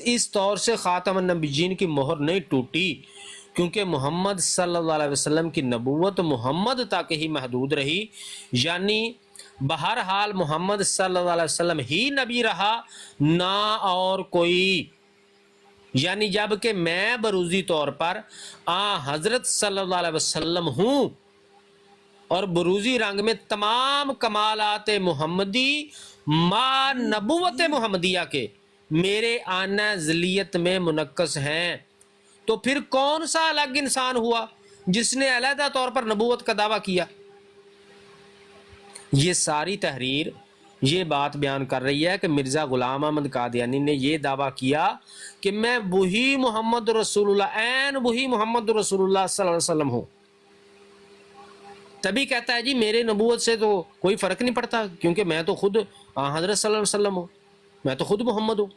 اس طور سے خاتم النبیین کی مہر نہیں ٹوٹی، کیونکہ محمد صلی اللہ علیہ وسلم کی نبوت محمد تک ہی محدود رہی، یعنی بہرحال محمد صلی اللہ علیہ وسلم ہی نبی رہا، نہ اور کوئی، یعنی جب کہ میں بروزی طور پر حضرت صلی اللہ علیہ وسلم ہوں اور بروزی رنگ میں تمام کمالات محمدی ما نبوت محمدیہ کے میرے آنا ذلیت میں منعکس ہیں، تو پھر کون سا الگ انسان ہوا جس نے علیحدہ طور پر نبوت کا دعویٰ کیا؟ یہ ساری تحریر یہ بات بیان کر رہی ہے کہ مرزا غلام احمد قادیانی نے یہ دعویٰ کیا کہ میں وہی محمد رسول اللہ، عین وہی محمد رسول اللہ صلی اللہ علیہ وسلم ہوں۔ تبھی کہتا ہے جی میرے نبوت سے تو کوئی فرق نہیں پڑتا، کیونکہ میں تو خود حضرت صلی اللہ علیہ وسلم ہوں، میں تو خود محمد ہوں۔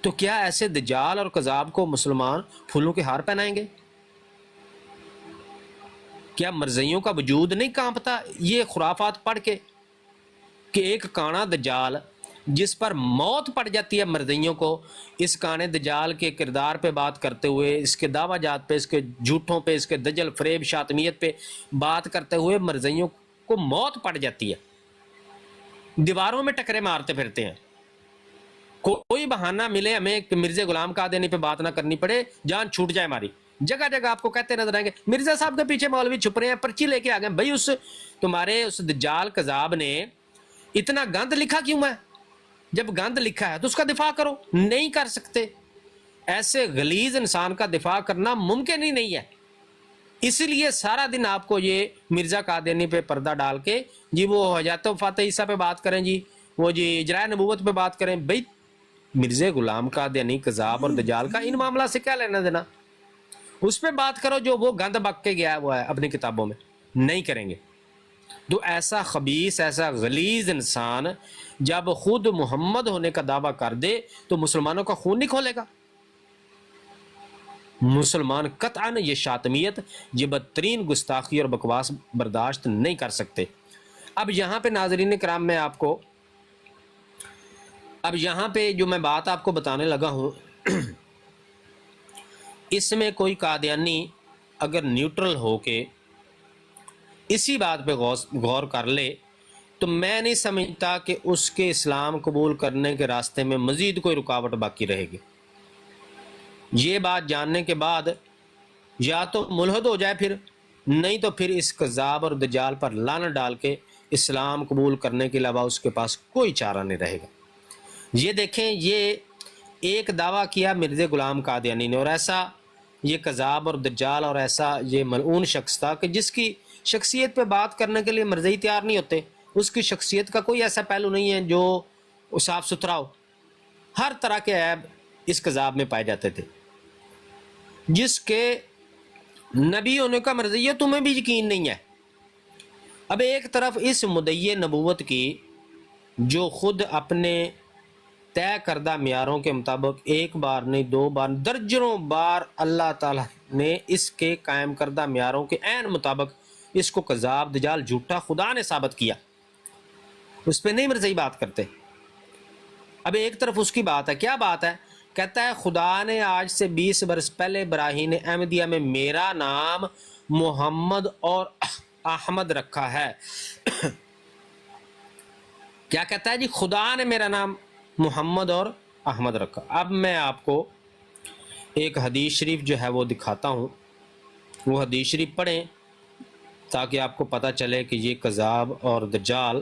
تو کیا ایسے دجال اور کذاب کو مسلمان پھولوں کے ہار پہنائیں گے؟ کیا مرزیوں کا وجود نہیں کانپتا یہ خرافات پڑھ کے کہ ایک کانا دجال جس پر موت پڑ جاتی ہے مرزیوں کو، اس کانے دجال کے کردار پہ بات کرتے ہوئے، اس کے دعویٰ جات پہ، اس کے جھوٹوں پہ، اس کے دجل فریب شاطمیت پہ بات کرتے ہوئے مرزیوں کو موت پڑ جاتی ہے، دیواروں میں ٹکرے مارتے پھرتے ہیں۔ کوئی بہانہ ملے ہمیں کہ مرزا غلام قادیانی پہ بات نہ کرنی پڑے، جان چھوٹ جائے ہماری، جگہ جگہ آپ کو کہتے نظر آئیں گے مرزا صاحب کے پیچھے مولوی چھپ رہے ہیں، پرچی لے کے آ گئے۔ بھائی اس تمہارے اس دجال کذاب نے اتنا گند لکھا کیوں ہے؟ جب گند لکھا ہے تو اس کا دفاع کرو، نہیں کر سکتے۔ ایسے غلیظ انسان کا دفاع کرنا ممکن ہی نہیں ہے، اسی لیے سارا دن آپ کو یہ مرزا قادیانی پہ پردہ ڈال کے جی وہ حضرت وفات عیسیٰ پہ بات کریں، جی وہ جی اجراء نبوت پہ بات کریں۔ بھائی مرزا غلام قادیانی کذاب اور دجال کا ان معاملہ سے کیا لینا دینا؟ اس پہ بات کرو جو وہ گند بک کے گیا ہوا ہے اپنی کتابوں میں، نہیں کریں گے۔ تو ایسا خبیث، ایسا غلیظ انسان جب خود محمد ہونے کا دعویٰ کر دے تو مسلمانوں کا خون نہیں کھولے گا؟ مسلمان قطعاً یہ شاطمیت، یہ بدترین گستاخی اور بکواس برداشت نہیں کر سکتے۔ اب یہاں پہ ناظرین کرام میں آپ کو اب یہاں پہ جو میں بات آپ کو بتانے لگا ہوں اس میں کوئی قادیانی اگر نیوٹرل ہو کے اسی بات پہ غور کر لے تو میں نہیں سمجھتا کہ اس کے اسلام قبول کرنے کے راستے میں مزید کوئی رکاوٹ باقی رہے گی۔ یہ بات جاننے کے بعد یا تو ملحد ہو جائے، پھر نہیں تو پھر اس کذاب اور دجال پر لعنت ڈال کے اسلام قبول کرنے کے علاوہ اس کے پاس کوئی چارہ نہیں رہے گا۔ یہ دیکھیں، یہ ایک دعویٰ کیا مرزا غلام قادیانی نے، اور ایسا یہ کذاب اور دجال اور ایسا یہ ملعون شخص تھا کہ جس کی شخصیت پہ بات کرنے کے لیے مرزائی تیار نہیں ہوتے۔ اس کی شخصیت کا کوئی ایسا پہلو نہیں ہے جو صاف ستھرا ہو، ہر طرح کے عیب اس کذاب میں پائے جاتے تھے۔ جس کے نبی ہونے کا مرضیہ تمہیں بھی یقین نہیں ہے۔ اب ایک طرف اس مدعی نبوت کی جو خود اپنے طے کردہ معیاروں کے مطابق ایک بار نہیں، دو بار، درجنوں بار اللہ تعالیٰ نے اس کے قائم کردہ معیاروں کے عین مطابق اس کو کذاب، دجال، جھوٹا خدا نے ثابت کیا، اس پہ نہیں مرزائی بات کرتے۔ اب ایک طرف اس کی بات ہے، کیا بات ہے؟ کہتا ہے خدا نے آج سے 20 برس پہلے براہین احمدیہ میں میرا نام محمد اور احمد رکھا ہے۔ کیا کہتا ہے جی؟ خدا نے میرا نام محمد اور احمد رکھا۔ اب میں آپ کو ایک حدیث شریف جو ہے وہ دکھاتا ہوں، وہ حدیث شریف پڑھیں تاکہ آپ کو پتہ چلے کہ یہ کذاب اور دجال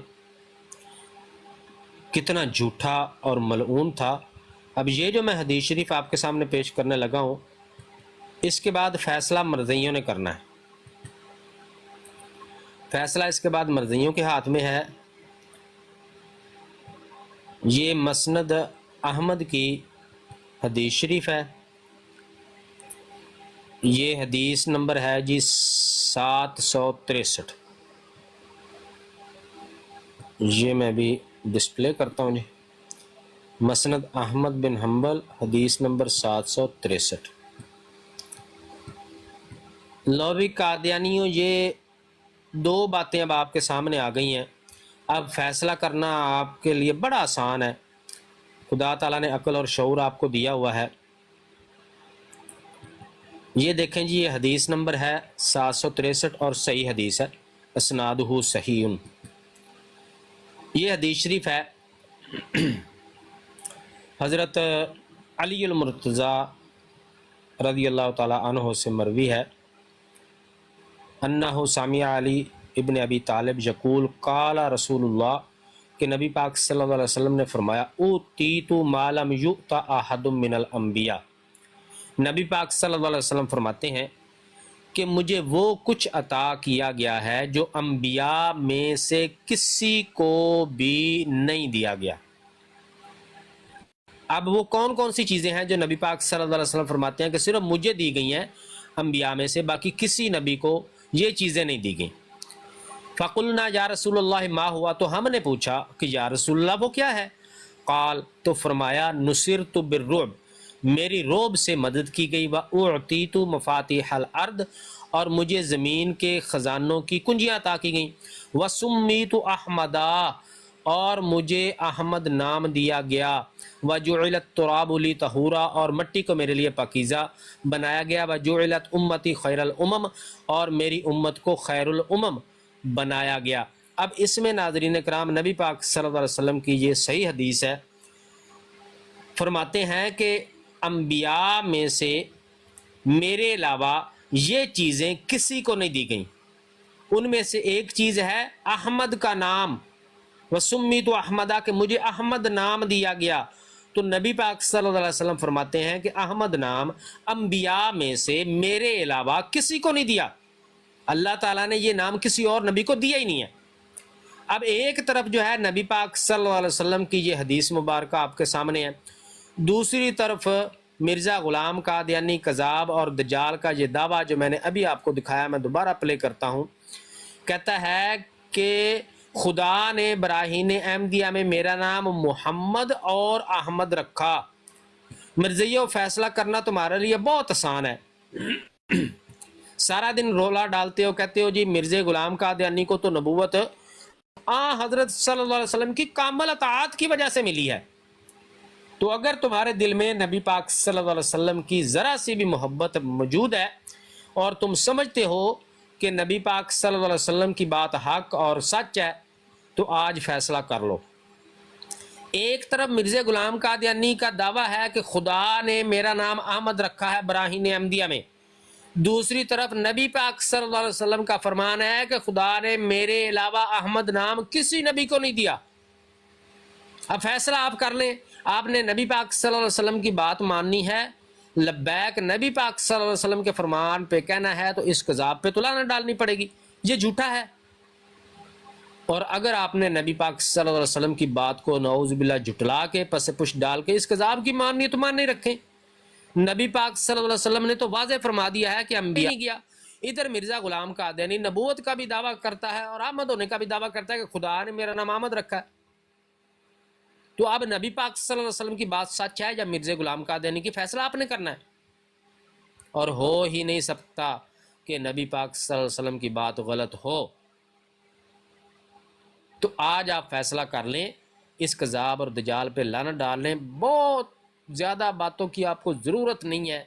کتنا جھوٹا اور ملعون تھا۔ اب یہ جو میں حدیث شریف آپ کے سامنے پیش کرنے لگا ہوں، اس کے بعد فیصلہ مرزیوں نے کرنا ہے۔ فیصلہ اس کے بعد مرزیوں کے ہاتھ میں ہے۔ یہ مسند احمد کی حدیث شریف ہے، یہ حدیث نمبر ہے جی 763۔ یہ میں بھی ڈسپلے کرتا ہوں جی، مسند احمد بن حنبل حدیث نمبر 763۔ لو بھی قادیانیوں، یہ دو باتیں اب آپ کے سامنے آ گئی ہیں۔ اب فیصلہ کرنا آپ کے لیے بڑا آسان ہے، خدا تعالیٰ نے عقل اور شعور آپ کو دیا ہوا ہے. یہ دیکھیں جی، یہ حدیث نمبر ہے 763 اور صحیح حدیث ہے، اسنادہ صحیح. یہ حدیث شریف ہے حضرت علی المرتضیٰ رضی اللہ تعالیٰ عنہ سے مروی ہے، انہ سمع علی ابن ابی طالب یقول قال رسول اللہ، کہ نبی پاک صلی اللہ علیہ وسلم نے فرمایا اوتیت ما لم یؤت احد من الانبیاء. نبی پاک صلی اللہ علیہ وسلم فرماتے ہیں کہ مجھے وہ کچھ عطا کیا گیا ہے جو انبیاء میں سے کسی کو بھی نہیں دیا گیا. اب وہ کون کون سی چیزیں ہیں جو نبی پاک صلی اللہ علیہ وسلم فرماتے ہیں کہ صرف مجھے دی گئی ہیں انبیاء میں سے، باقی کسی نبی کو یہ چیزیں نہیں دی گئیں. فقلنا یا رسول اللہ ما ہوا، تو ہم نے پوچھا کہ یا رسول اللہ وہ کیا ہے؟ قال، تو فرمایا نصرت بالرعب، میری رعب سے مدد کی گئی، واعطیت مفاتیح الارض، اور مجھے زمین کے خزانوں کی کنجیاں عطا کی گئیں، وسمیت احمدا، اور مجھے احمد نام دیا گیا، وجعل التراب لی طہورا، اور مٹی کو میرے لیے پاکیزہ بنایا گیا، وجعلت امتی خیر الامم، اور میری امت کو خیر الامم بنایا گیا. اب اس میں ناظرین کرام نبی پاک صلی اللہ علیہ وسلم کی یہ صحیح حدیث ہے، فرماتے ہیں کہ انبیاء میں سے میرے علاوہ یہ چیزیں کسی کو نہیں دی گئیں. ان میں سے ایک چیز ہے احمد کا نام، وسمیت احمدہ، کہ مجھے احمد نام دیا گیا. تو نبی پاک صلی اللہ علیہ وسلم فرماتے ہیں کہ احمد نام انبیاء میں سے میرے علاوہ کسی کو نہیں دیا. اللہ تعالیٰ نے یہ نام کسی اور نبی کو دیا ہی نہیں ہے. اب ایک طرف جو ہے نبی پاک صلی اللہ علیہ وسلم کی یہ حدیث مبارکہ آپ کے سامنے ہے، دوسری طرف مرزا غلام قادیانی کذاب اور دجال کا یہ دعویٰ جو میں نے ابھی آپ کو دکھایا، میں دوبارہ پلے کرتا ہوں. کہتا ہے کہ خدا نے براہین احمدیہ میں میرا نام محمد اور احمد رکھا. مرزیوں، فیصلہ کرنا تمہارے لیے بہت آسان ہے. سارا دن رولا ڈالتے ہو، کہتے ہو جی مرزا غلام قادیانی کو تو نبوت حضرت صلی اللہ علیہ وسلم کی کامل اطاعت کی وجہ سے ملی ہے. تو اگر تمہارے دل میں نبی پاک صلی اللہ علیہ وسلم کی ذرا سی بھی محبت موجود ہے اور تم سمجھتے ہو کہ نبی پاک صلی اللہ علیہ وسلم کی بات حق اور سچ ہے، تو آج فیصلہ کر لو. ایک طرف مرزا غلام قادیانی کا دعویٰ ہے کہ خدا نے میرا نام احمد رکھا ہے براہین احمدیہ میں، دوسری طرف نبی پاک صلی اللہ علیہ وسلم کا فرمان ہے کہ خدا نے میرے علاوہ احمد نام کسی نبی کو نہیں دیا. اب فیصلہ آپ کر لیں. آپ نے نبی پاک صلی اللہ علیہ وسلم کی بات ماننی ہے، لبیک نبی پاک صلی اللہ علیہ وسلم کے فرمان پہ کہنا ہے، تو اس کذاب پہ تو لعنت ڈالنی پڑے گی، یہ جھوٹا ہے. اور اگر آپ نے نبی پاک صلی اللہ علیہ وسلم کی بات کو نعوذ باللہ جھٹلا کے پس پش ڈال کے اس کذاب کی ماننی ہے تو مان نہیں رکھیں. نبی پاک صلی اللہ علیہ وسلم نے تو واضح فرما دیا ہے کہ انبیاء نہیں گیا. ادھر مرزا غلام قادیانی نبوت کا بھی دعویٰ کرتا ہے اور احمد ہونے کا بھی دعویٰ کرتا ہے کہ خدا نے میرا نام احمد رکھا ہے. تو اب نبی پاک صلی اللہ علیہ وسلم کی بات سچ ہے یا مرزا غلام قادیانی کی، فیصلہ آپ نے کرنا ہے. اور ہو ہی نہیں سکتا کہ نبی پاک صلی اللہ علیہ وسلم کی بات غلط ہو. تو آج آپ فیصلہ کر لیں، اس کذاب اور دجال پہ لعنت ڈال لیں. بہت زیادہ باتوں کی آپ کو ضرورت نہیں ہے،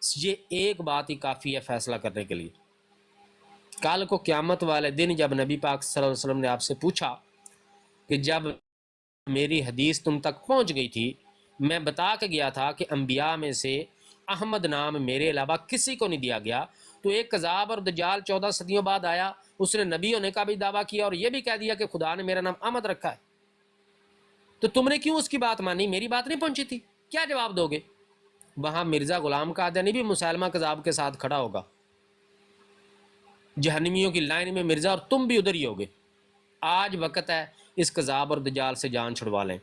یہ ایک بات ہی کافی ہے فیصلہ کرنے کے لیے. کل کو قیامت والے دن جب نبی پاک صلی اللہ علیہ وسلم نے آپ سے پوچھا کہ جب میری حدیث تم تک پہنچ گئی تھی، میں بتا کے گیا تھا کہ انبیاء میں سے احمد نام میرے علاوہ کسی کو نہیں دیا گیا، تو ایک کذاب اور دجال 14 صدیوں بعد آیا، اس نے نبی ہونے کا بھی دعویٰ کیا اور یہ بھی کہہ دیا کہ خدا نے میرا نام احمد رکھا ہے. تو تم نے کیوں اس کی بات مانی؟ میری بات نہیں پہنچی تھی. کیا جواب دو گے؟ وہاں مرزا غلام قادیانی بھی مسلمہ کذاب کے ساتھ کھڑا ہوگا، جہنمیوں کی لائن میں مرزا، اور تم بھی ادھر ہی ہوگے. آج وقت ہے اس کذاب اور دجال سے جان چھڑوا لیں.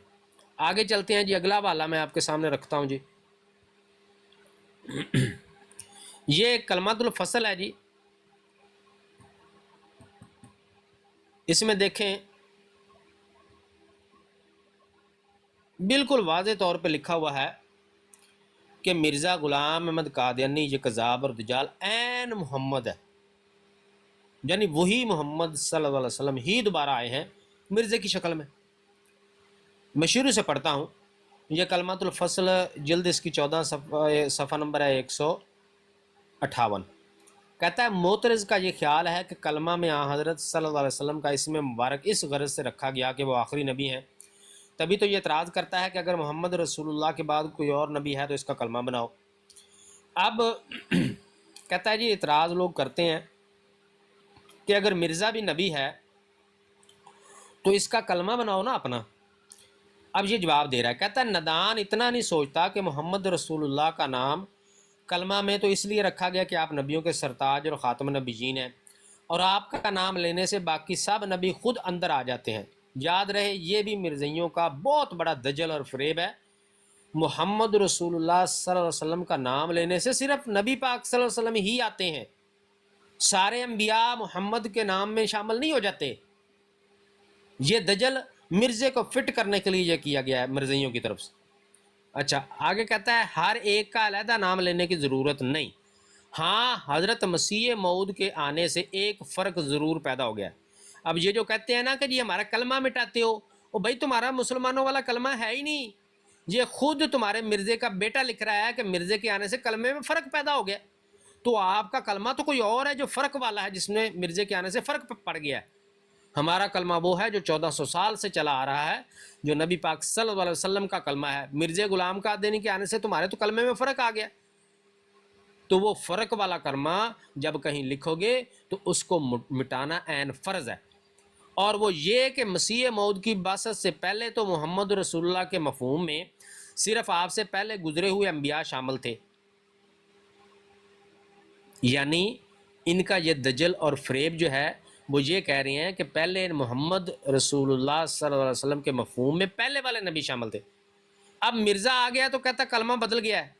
آگے چلتے ہیں جی. اگلا حوالہ میں آپ کے سامنے رکھتا ہوں جی. یہ کلمات الفصل ہے جی. اس میں دیکھیں بالکل واضح طور پہ لکھا ہوا ہے کہ مرزا غلام احمد قادیانی یہ کذاب اور دجال عین محمد ہے، یعنی وہی محمد صلی اللہ علیہ وسلم ہی دوبارہ آئے ہیں مرزے کی شکل میں. میں شروع سے پڑھتا ہوں. یہ کلمۃ الفصل جلد اس کی 14 صفحہ نمبر ہے 158. کہتا ہے معترض کا یہ خیال ہے کہ کلمہ میں حضرت صلی اللہ علیہ وسلم کا اسم مبارک اس غرض سے رکھا گیا کہ وہ آخری نبی ہیں. تبھی تو یہ اعتراض کرتا ہے کہ اگر محمد رسول اللہ کے بعد کوئی اور نبی ہے تو اس کا کلمہ بناؤ. اب کہتا ہے جی اعتراض لوگ کرتے ہیں کہ اگر مرزا بھی نبی ہے تو اس کا کلمہ بناؤ نا اپنا. اب یہ جواب دے رہا ہے. کہتا ہے ندان اتنا نہیں سوچتا کہ محمد رسول اللہ کا نام کلمہ میں تو اس لیے رکھا گیا کہ آپ نبیوں کے سرتاج اور خاتم نبیین ہیں، اور آپ کا نام لینے سے باقی سب نبی خود اندر آ جاتے ہیں. یاد رہے یہ بھی مرزائیوں کا بہت بڑا دجل اور فریب ہے. محمد رسول اللہ صلی اللہ علیہ وسلم کا نام لینے سے صرف نبی پاک صلی اللہ علیہ وسلم ہی آتے ہیں، سارے انبیاء محمد کے نام میں شامل نہیں ہو جاتے. یہ دجل مرزے کو فٹ کرنے کے لیے یہ کیا گیا ہے مرزائیوں کی طرف سے. اچھا آگے کہتا ہے ہر ایک کا علیحدہ نام لینے کی ضرورت نہیں. ہاں حضرت مسیح موعود کے آنے سے ایک فرق ضرور پیدا ہو گیا. اب یہ جو کہتے ہیں نا کہ جی ہمارا کلمہ مٹاتے ہو، او بھائی تمہارا مسلمانوں والا کلمہ ہے ہی نہیں. یہ خود تمہارے مرزے کا بیٹا لکھ رہا ہے کہ مرزے کے آنے سے کلمے میں فرق پیدا ہو گیا. تو آپ کا کلمہ تو کوئی اور ہے جو فرق والا ہے، جس میں مرزے کے آنے سے فرق پڑ گیا ہے. ہمارا کلمہ وہ ہے جو 1400 سال سے چلا آ رہا ہے، جو نبی پاک صلی اللہ علیہ وسلم کا کلمہ ہے. مرزے غلام قادیانی کے آنے سے تمہارے تو کلمے میں فرق آ گیا. تو وہ فرق والا کلمہ جب کہیں لکھو گے تو اس کو مٹانا عین فرض ہے. اور وہ یہ کہ مسیح موعود کی بعثت سے پہلے تو محمد رسول اللہ کے مفہوم میں صرف آپ سے پہلے گزرے ہوئے انبیاء شامل تھے. یعنی ان کا یہ دجل اور فریب جو ہے وہ یہ کہہ رہے ہیں کہ پہلے محمد رسول اللہ صلی اللہ علیہ وسلم کے مفہوم میں پہلے والے نبی شامل تھے. اب مرزا آ گیا تو کہتا کلمہ بدل گیا ہے،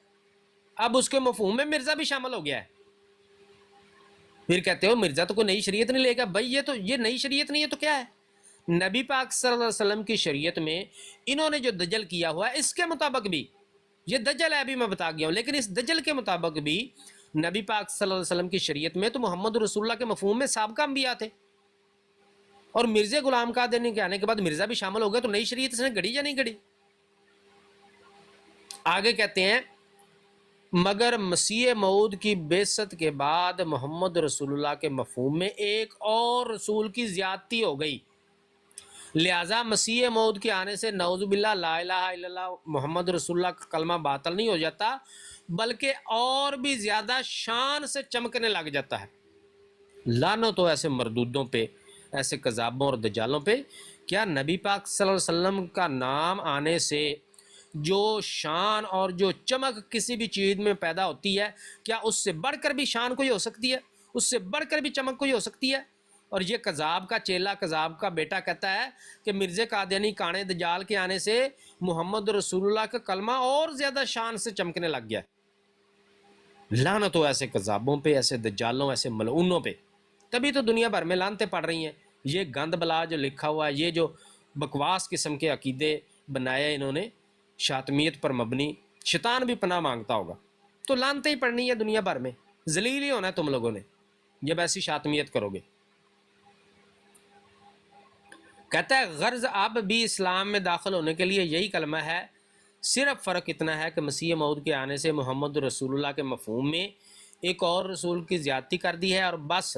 اب اس کے مفہوم میں مرزا بھی شامل ہو گیا ہے. پھر کہتے ہو مرزا تو کوئی نئی شریعت نہیں لے گا. بھائی یہ نئی شریعت نہیں ہے تو کیا ہے؟ نبی پاک صلی اللہ علیہ وسلم کی شریعت میں انہوں نے جو دجل کیا ہوا ہے اس کے مطابق بھی یہ دجل ہے، ابھی میں بتا گیا ہوں، لیکن اس دجل کے مطابق بھی نبی پاک صلی اللہ علیہ وسلم کی شریعت میں تو محمد رسول اللہ کے مفہوم میں سابقہ انبیاء تھے. اور مرزا غلام قادیانی کے آنے کے بعد مرزا بھی شامل ہو گیا، تو نئی شریعت اس نے گھڑی یا نہیں گھڑی؟ آگے کہتے ہیں مگر مسیح موعود کی بعثت کے بعد محمد رسول اللہ کے مفہوم میں ایک اور رسول کی زیادتی ہو گئی، لہٰذا مسیح موعود کے آنے سے نعوذ باللہ لا الہ الا اللہ محمد رسول اللہ کا کلمہ باطل نہیں ہو جاتا، بلکہ اور بھی زیادہ شان سے چمکنے لگ جاتا ہے. لعنت ہو ایسے مردودوں پہ، ایسے کذابوں اور دجالوں پہ. کیا نبی پاک صلی اللہ علیہ وسلم کا نام آنے سے جو شان اور جو چمک کسی بھی چیز میں پیدا ہوتی ہے، کیا اس سے بڑھ کر بھی شان کوئی ہو سکتی ہے؟ اس سے بڑھ کر بھی چمک کوئی ہو سکتی ہے؟ اور یہ کذاب کا چیلا، کذاب کا بیٹا کہتا ہے کہ مرزا قادیانی کانے دجال کے آنے سے محمد رسول اللہ کا کلمہ اور زیادہ شان سے چمکنے لگ گیا. لعنت ہو ایسے کذابوں پہ، ایسے دجالوں، ایسے ملعونوں پہ. تبھی تو دنیا بھر میں لعنتیں پڑ رہی ہیں. یہ گند بلا جو لکھا ہوا ہے، یہ جو بکواس قسم کے عقیدے بنائے انہوں نے شاطمیت پر مبنی، شیطان بھی پناہ مانگتا ہوگا. تو لعنتیں ہی پڑنی ہے دنیا بھر میں، ذلیل ہی ہونا ہے تم لوگوں نے جب ایسی شاطمیت کرو گے. کہتا ہے غرض اب بھی اسلام میں داخل ہونے کے لیے یہی کلمہ ہے، صرف فرق اتنا ہے کہ مسیح موعود کے آنے سے محمد رسول اللہ کے مفہوم میں ایک اور رسول کی زیادتی کر دی ہے. اور بس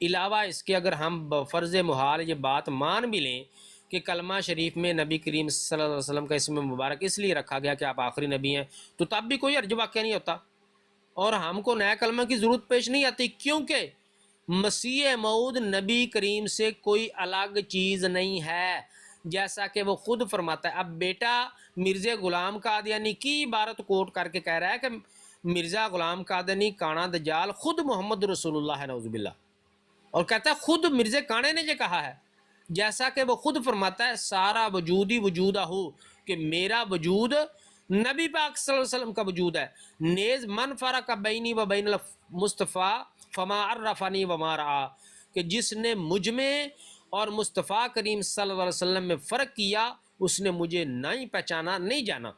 علاوہ اس کے اگر ہم بفرض محال یہ بات مان بھی لیں کہ کلمہ شریف میں نبی کریم صلی اللہ علیہ وسلم کا اسم مبارک اس لیے رکھا گیا کہ آپ آخری نبی ہیں، تو تب بھی کوئی حرج واقعہ نہیں ہوتا اور ہم کو نیا کلمہ کی ضرورت پیش نہیں آتی، کیونکہ مسیح موعود نبی کریم سے کوئی الگ چیز نہیں ہے، جیسا کہ وہ خود فرماتا ہے. اب بیٹا مرزا غلام قادیانی کی عبارت کوٹ کر کے کہہ رہا ہے کہ مرزا غلام قادیانی کانا دجال خود محمد رسول اللہ ہے، نعوذ باللہ. اور کہتا ہے خود مرزا کانے نے یہ کہا ہے، جیسا کہ وہ خود فرماتا ہے سارا وجود ہی وجودہ ہو، کہ میرا وجود نبی پاک صلی اللہ علیہ وسلم کا وجود ہے. نیز من فرق بینی و بین المصطفیٰ فما عرفنی وما رعا، کہ جس نے مجھ میں اور مصطفیٰ کریم صلی اللہ علیہ وسلم میں فرق کیا اس نے مجھے نہیں پہچانا، نہیں جانا.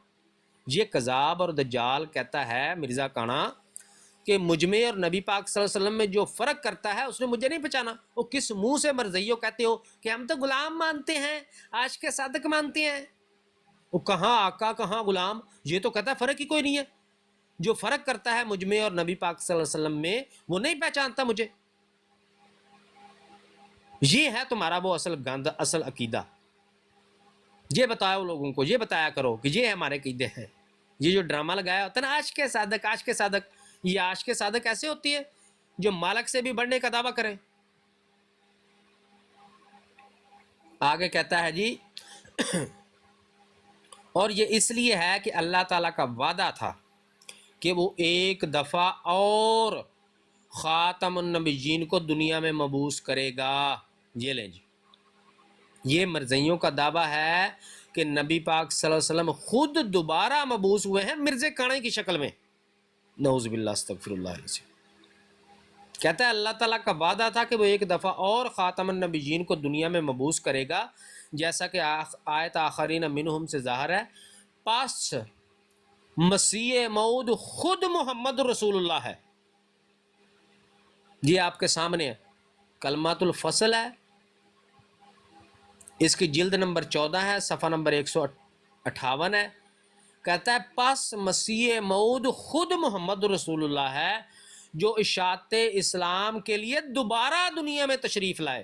یہ کذاب اور دجال کہتا ہے مرزا کانا کہ مجھ میں اور نبی پاک صلی اللہ علیہ وسلم میں جو فرق کرتا ہے اس نے مجھے نہیں پہچانا. وہ کس منہ سے مرزائیوں کہتے ہو کہ ہم تو غلام مانتے ہیں، عاشق صادق مانتے ہیں؟ وہ کہاں آقا کہاں غلام، یہ تو کہتا ہے فرق ہی کوئی نہیں ہے، جو فرق کرتا ہے مجھ میں اور نبی پاک صلی اللہ علیہ وسلم میں وہ نہیں پہچانتا مجھے۔ یہ ہے تمہارا وہ اصل گند، اصل عقیدہ۔ یہ بتاؤ لوگوں کو، یہ بتایا کرو کہ یہ ہمارے عقیدے ہیں۔ یہ جو ڈرامہ لگایا ہوتا ہے نا عاشق صادق، عاشق صادق، یہ عاشق صادق ایسے ہوتی ہے جو مالک سے بھی بڑھنے کا دعویٰ کریں۔ آگے کہتا ہے جی اور یہ اس لیے ہے کہ اللہ تعالیٰ کا وعدہ تھا کہ وہ ایک دفعہ اور خاتم النبیین کو دنیا میں مبعوث کرے گا۔ یہ لیں جی، یہ مرزائیوں کا دعویٰ ہے کہ نبی پاک صلی اللہ علیہ وسلم خود دوبارہ مبعوث ہوئے ہیں مرزا کانے کی شکل میں، نعوذ باللہ استغفر اللہ علیہ سے۔ کہتا ہے اللہ تعالیٰ کا وعدہ تھا کہ وہ ایک دفعہ اور خاتم النبیین کو دنیا میں مبعوث کرے گا، جیسا کہ آیت آخرین منہم سے ظاہر ہے۔ پس مسیح موعود خود محمد رسول اللہ ہے۔ یہ آپ کے سامنے ہے، کلمات الفصل ہے، اس کی جلد نمبر 14 ہے، صفحہ نمبر 158 ہے۔ کہتا ہے پس مسیح موعود خود محمد رسول اللہ ہے جو اشاعت اسلام کے لیے دوبارہ دنیا میں تشریف لائے۔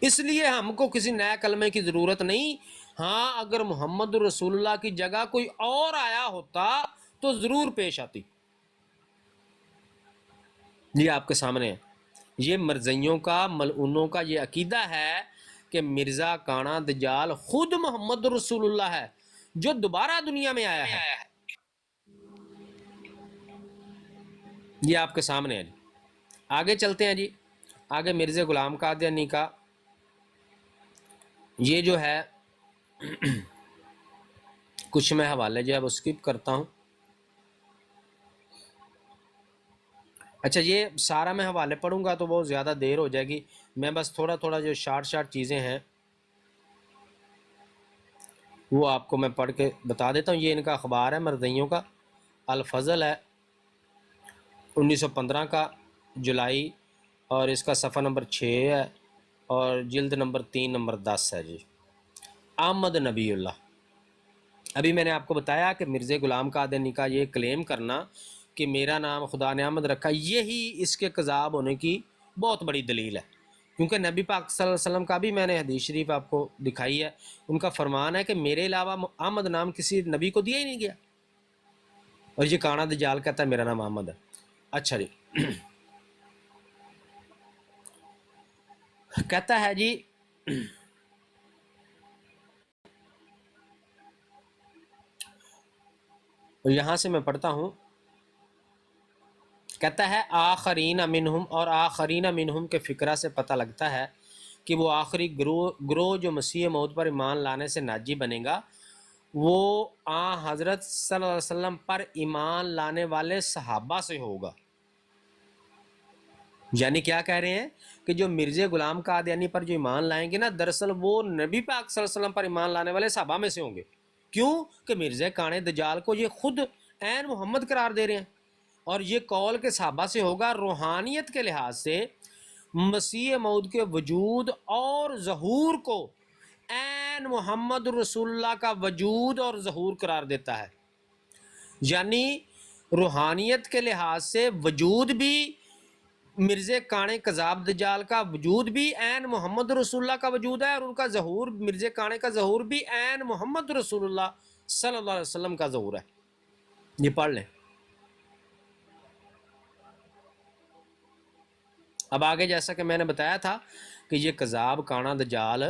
اس لیے ہم کو کسی نئے کلمے کی ضرورت نہیں۔ ہاں اگر محمد رسول اللہ کی جگہ کوئی اور آیا ہوتا تو ضرور پیش آتی۔ یہ آپ کے سامنے ہے، یہ مرزائیوں کا، ملعونوں کا یہ عقیدہ ہے کہ مرزا کانا دجال خود محمد رسول اللہ ہے جو دوبارہ دنیا میں آیا ہے۔ یہ آپ کے سامنے ہے جی۔ آگے چلتے ہیں جی، آگے مرزا غلام قادیانی کا یہ جو ہے کچھ میں حوالے جو ہے وہ اسکپ کرتا ہوں۔ اچھا یہ سارا میں حوالے پڑھوں گا تو بہت زیادہ دیر ہو جائے گی، میں بس تھوڑا تھوڑا جو شارٹ چیزیں ہیں وہ آپ کو میں پڑھ کے بتا دیتا ہوں۔ یہ ان کا اخبار ہے مرزائیوں کا، الفضل ہے، 1915 کا جولائی، اور اس کا صفحہ نمبر 6 ہے اور جلد نمبر 3 نمبر 10 ہے جی۔ احمد نبی اللہ، ابھی میں نے آپ کو بتایا کہ مرزا غلام قادیانی کا یہ کلیم کرنا کہ میرا نام خدا نے احمد رکھا، یہی اس کے کذاب ہونے کی بہت بڑی دلیل ہے، کیونکہ نبی پاک صلی اللہ علیہ وسلم کا بھی میں نے حدیث شریف آپ کو دکھائی ہے، ان کا فرمان ہے کہ میرے علاوہ احمد نام کسی نبی کو دیا ہی نہیں گیا، اور یہ کانا دجال کہتا ہے میرا نام احمد ہے۔ اچھا جی کہتا ہے جی یہاں سے میں پڑھتا ہوں، کہتا ہے آخرین منہم، اور آخرین منہم کے فقرہ سے پتہ لگتا ہے کہ وہ آخری گروہ جو مسیح موعود پر ایمان لانے سے ناجی بنے گا وہ حضرت صلی اللہ علیہ وسلم پر ایمان لانے والے صحابہ سے ہوگا۔ یعنی کیا کہہ رہے ہیں کہ جو مرزا غلام قادیانی پر جو ایمان لائیں گے نا، دراصل وہ نبی پاک صلی اللہ علیہ وسلم پر ایمان لانے والے صحابہ میں سے ہوں گے۔ کیوں کہ مرزا کانے دجال کو یہ خود عین محمد قرار دے رہے ہیں، اور یہ قول کے صحابہ سے ہوگا۔ روحانیت کے لحاظ سے مسیح موعود کے وجود اور ظہور کو عین محمد رسول اللہ کا وجود اور ظہور قرار دیتا ہے، یعنی روحانیت کے لحاظ سے وجود بھی مرزا کانے کذاب دجال کا وجود بھی عین محمد رسول اللہ کا وجود ہے، اور ان کا ظہور، مرزا کانے کا ظہور بھی عین محمد رسول اللہ صلی اللہ علیہ وسلم کا ظہور ہے۔ یہ پڑھ لیں۔ اب آگے جیسا کہ میں نے بتایا تھا کہ یہ کذاب کانا دجال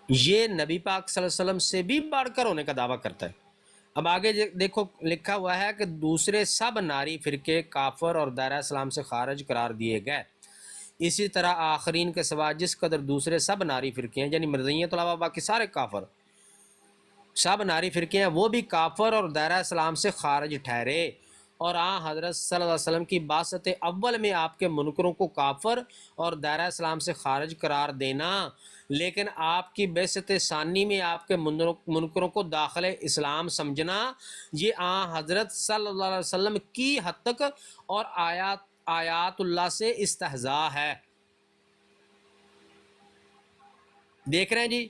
یہ نبی پاک صلی اللہ علیہ وسلم سے بھی بڑھ کر ہونے کا دعویٰ کرتا ہے۔ اب آگے دیکھو لکھا ہوا ہے کہ دوسرے سب ناری فرقے کافر اور دائرہ اسلام سے خارج قرار دیے گئے، اسی طرح آخرین کے سوا جس قدر دوسرے سب ناری فرقے ہیں، یعنی مرزائیوں کے علاوہ باقی سارے کافر سب ناری فرقے ہیں، وہ بھی کافر اور دائرہ اسلام سے خارج ٹھہرے، اور حضرت صلی اللہ علیہ وسلم کی بعثت اول میں آپ کے منکروں کو کافر اور دائرہ اسلام سے خارج قرار دینا، لیکن آپ کی بعثت ثانی میں آپ کے منکروں کو داخل اسلام سمجھنا، یہ حضرت صلی اللہ علیہ وسلم کی حد تک اور آیات اللہ سے استہزاء ہے۔ دیکھ رہے ہیں جی،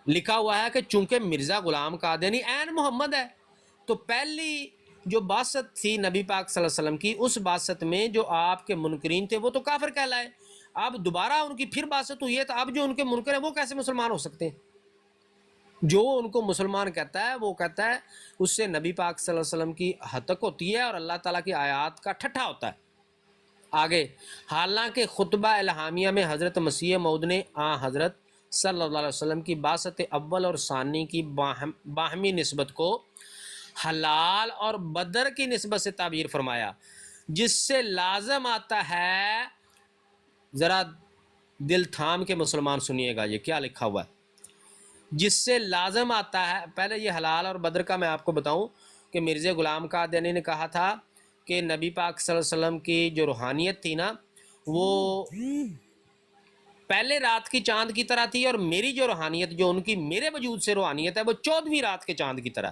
لکھا ہوا ہے کہ چونکہ مرزا غلام قادیانی عین محمد ہے، تو پہلی جو بعثت تھی نبی پاک صلی اللہ علیہ وسلم کی، اس بعثت میں جو آپ کے منکرین تھے وہ تو کافر کہلائے، اب دوبارہ ان کی پھر بعثت ہوئی ہے، تو اب جو ان کے منکر ہیں وہ کیسے مسلمان ہو سکتے ہیں؟ جو ان کو مسلمان کہتا ہے وہ کہتا ہے اس سے نبی پاک صلی اللہ علیہ وسلم کی ہتک ہوتی ہے اور اللہ تعالیٰ کی آیات کا ٹھٹھا ہوتا ہے۔ آگے، حالانکہ خطبہ الہامیہ میں حضرت مسیح موعود نے حضرت صلی اللہ علیہ وسلم کی بعثت اول اور ثانی کی باہمی نسبت کو حلال اور بدر کی نسبت سے تعبیر فرمایا، جس سے لازم آتا ہے، ذرا دل تھام کے مسلمان سنیے گا یہ کیا لکھا ہوا ہے، جس سے لازم آتا ہے، پہلے یہ حلال اور بدر کا میں آپ کو بتاؤں کہ مرزا غلام قادیانی نے کہا تھا کہ نبی پاک صلی اللہ علیہ وسلم کی جو روحانیت تھی نا وہ پہلے رات کی چاند کی طرح تھی، اور میری جو روحانیت جو ان کی میرے وجود سے روحانیت ہے وہ 14ویں رات کے چاند کی طرح۔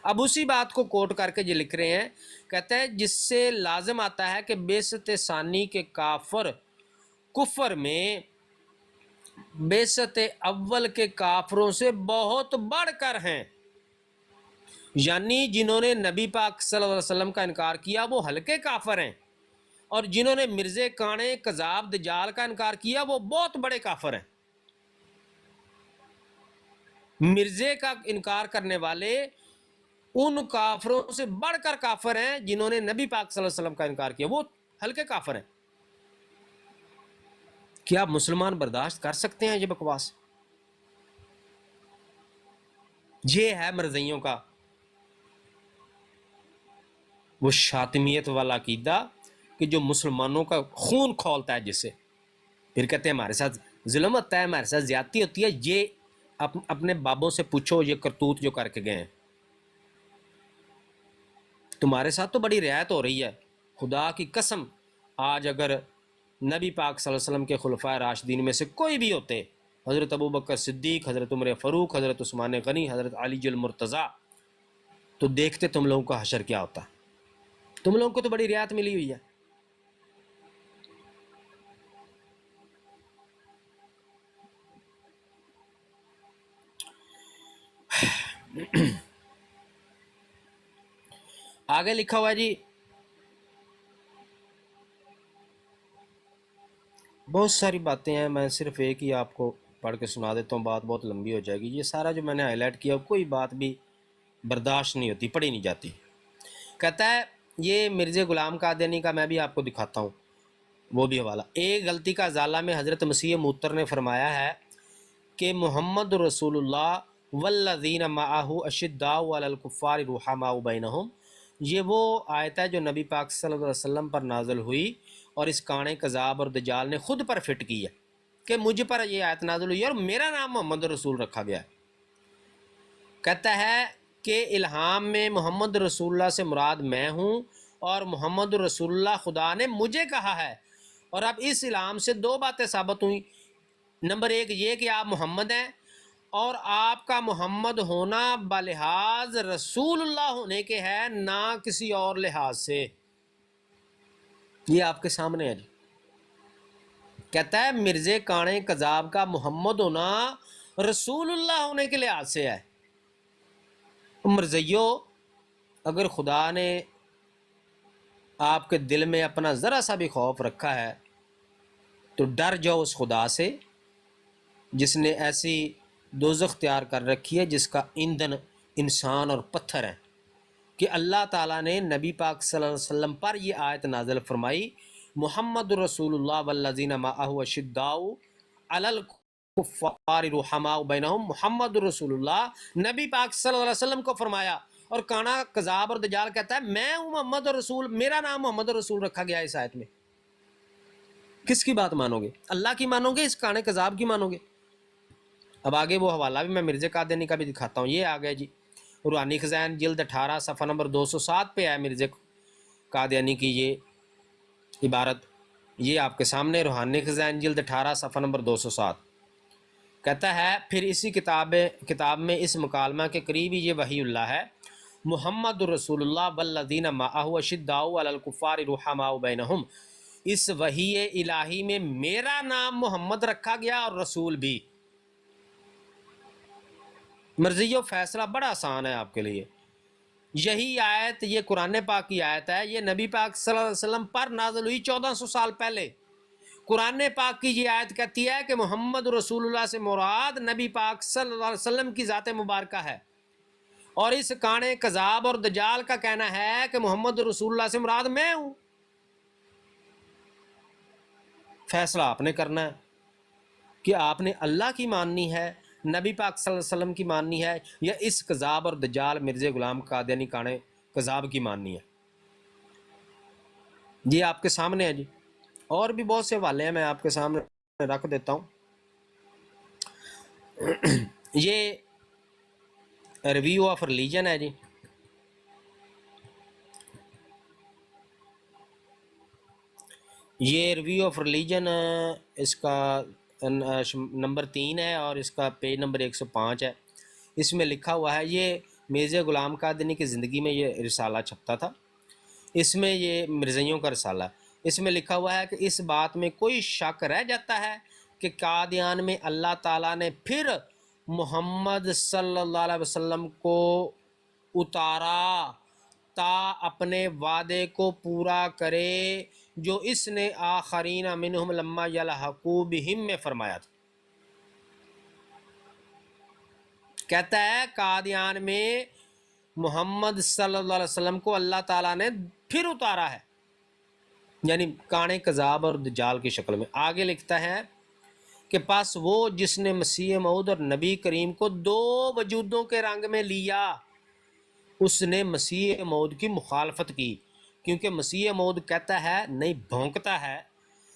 اب اسی بات کو کوٹ کر کے یہ لکھ رہے ہیں، کہتے ہیں جس سے لازم آتا ہے کہ بعثت ثانی کے کفر میں بعثت اول کے کافروں سے بہت بڑھ کر ہیں، یعنی جنہوں نے نبی پاک صلی اللہ علیہ وسلم کا انکار کیا وہ ہلکے کافر ہیں، اور جنہوں نے مرزے کانے کذاب دجال کا انکار کیا وہ بہت بڑے کافر ہیں۔ مرزے کا انکار کرنے والے ان کافروں سے بڑھ کر کافر ہیں جنہوں نے نبی پاک صلی اللہ علیہ وسلم کا انکار کیا، وہ ہلکے کافر ہیں۔ کیا مسلمان برداشت کر سکتے ہیں یہ بکواس؟ یہ ہے مرزائیوں کا وہ شاطمیت والا عقیدہ کہ جو مسلمانوں کا خون کھولتا ہے، جس سے پھر کہتے ہیں ہمارے ساتھ ظلم ہوتا ہے، ہمارے ساتھ زیادتی ہوتی ہے۔ یہ اپنے بابوں سے پوچھو یہ کرتوت جو کر کے گئے ہیں، تمہارے ساتھ تو بڑی رعایت ہو رہی ہے، خدا کی قسم آج اگر نبی پاک صلی اللہ علیہ وسلم کے خلفائے راشدین میں سے کوئی بھی ہوتے، حضرت ابوبکر صدیق، حضرت عمر فاروق، حضرت عثمان غنی، حضرت علی المرتضیٰ، تو دیکھتے تم لوگوں کا حشر کیا ہوتا۔ تم لوگوں کو تو بڑی رعایت ملی ہوئی ہے۔ آگے لکھا ہوا ہے جی، بہت ساری باتیں ہیں، میں صرف ایک ہی آپ کو پڑھ کے سنا دیتا ہوں، بات بہت لمبی ہو جائے گی۔ یہ سارا جو میں نے ہائی لائٹ کیا کوئی بات بھی برداشت نہیں ہوتی، پڑھی نہیں جاتی۔ کہتا ہے یہ مرزا غلام قادیانی کا میں بھی آپ کو دکھاتا ہوں وہ بھی حوالہ۔ ایک غلطی کا ازالہ میں حضرت مسیح موتر نے فرمایا ہے کہ محمد رسول اللہ والذین معہ اشداء علی الکفار رحماء بینہم، یہ وہ آیت ہے جو نبی پاک صلی اللہ علیہ وسلم پر نازل ہوئی اور اس کانے کذاب اور دجال نے خود پر فٹ کی ہے کہ مجھ پر یہ آیت نازل ہوئی اور میرا نام محمد رسول رکھا گیا ہے۔ کہتا ہے کہ الہام میں محمد رسول اللہ سے مراد میں ہوں، اور محمد رسول اللہ خدا نے مجھے کہا ہے، اور اب اس الہام سے دو باتیں ثابت ہوئیں۔ نمبر ایک یہ کہ آپ محمد ہیں، اور آپ کا محمد ہونا بلحاظ رسول اللہ ہونے کے ہے، نہ کسی اور لحاظ سے۔ یہ آپ کے سامنے ہے جی۔ کہتا ہے مرزا کانے کذاب کا محمد ہونا رسول اللہ ہونے کے لحاظ سے ہے۔ مرزیو، اگر خدا نے آپ کے دل میں اپنا ذرا سا بھی خوف رکھا ہے تو ڈر جاؤ اس خدا سے جس نے ایسی دوزخ تیار کر رکھی ہے جس کا ایندھن انسان اور پتھر ہے، کہ اللہ تعالیٰ نے نبی پاک صلی اللہ علیہ وسلم پر یہ آیت نازل فرمائی، محمد رسول اللہ والذین معہ اشداء علی الکفار رحماء بینہم، محمد رسول اللہ نبی پاک صلی اللہ علیہ وسلم کو فرمایا، اور کانا کذاب اور دجال کہتا ہے میں ہوں محمد رسول، میرا نام محمد رسول رکھا گیا ہے اس آیت میں۔ کس کی بات مانو گے؟ اللہ کی مانو گے، اس کانے کذاب کی مانو گے؟ اب آگے وہ حوالہ بھی میں مرزا قادیانی کا بھی دکھاتا ہوں، یہ آ گیا جی، روحانی خزائن جلد 18 صفحہ نمبر 207 پہ ہے مرزا قادیانی کی یہ عبارت، یہ آپ کے سامنے روحانی خزائن جلد 18 صفحہ نمبر 207 کہتا ہے، پھر اسی کتاب میں اس مکالمہ کے قریب ہی یہ وحی اللہ ہے، محمد رسول اللہ والذین معہ اشداء علی الکفار رحماء بینہم، اس وحی الہی میں میرا نام محمد رکھا گیا اور رسول بھی۔ مرضی و فیصلہ بڑا آسان ہے آپ کے لیے. یہی آیت، یہ قرآن پاک کی آیت ہے، یہ نبی پاک صلی اللہ علیہ وسلم پر نازل ہوئی 1400 سال پہلے. قرآن پاک کی یہ آیت کہتی ہے کہ محمد رسول اللہ سے مراد نبی پاک صلی اللہ علیہ وسلم کی ذات مبارکہ ہے، اور اس کانے کذاب اور دجال کا کہنا ہے کہ محمد رسول اللہ سے مراد میں ہوں. فیصلہ آپ نے کرنا ہے کہ آپ نے اللہ کی ماننی ہے، نبی پاک صلی اللہ علیہ وسلم کی ماننی ہے، یا اس کذاب اور دجال مرزا غلام قادیانی کانے کذاب کی ماننی ہے. یہ آپ کے سامنے ہے جی. اور بھی بہت سے حوالے ہیں، میں آپ کے سامنے رکھ دیتا ہوں. یہ ریویو آف ریلیجن ہے جی. یہ ریویو آف ریلیجن اس کا نمبر 3 ہے اور اس کا پیج نمبر 105 ہے. اس میں لکھا ہوا ہے، یہ مرزا غلام قادیانی کی زندگی میں یہ رسالہ چھپتا تھا، اس میں یہ مرزائیوں کا رسالہ ہے. اس میں لکھا ہوا ہے کہ اس بات میں کوئی شک رہ جاتا ہے کہ قادیان میں اللہ تعالیٰ نے پھر محمد صلی اللہ علیہ وسلم کو اتارا تا اپنے وعدے کو پورا کرے جو اس نے آخرین منہم لما یلحقوا بہم میں فرمایا تھا. کہتا ہے قادیان میں محمد صلی اللہ علیہ وسلم کو اللہ تعالیٰ نے پھر اتارا ہے، یعنی کانے کذاب اور دجال کی شکل میں. آگے لکھتا ہے کہ پس وہ جس نے مسیح موعود اور نبی کریم کو 2 وجودوں کے رنگ میں لیا، اس نے مسیح موعود کی مخالفت کی، کیونکہ مسیح موعود کہتا ہے، نہیں بھونکتا ہے،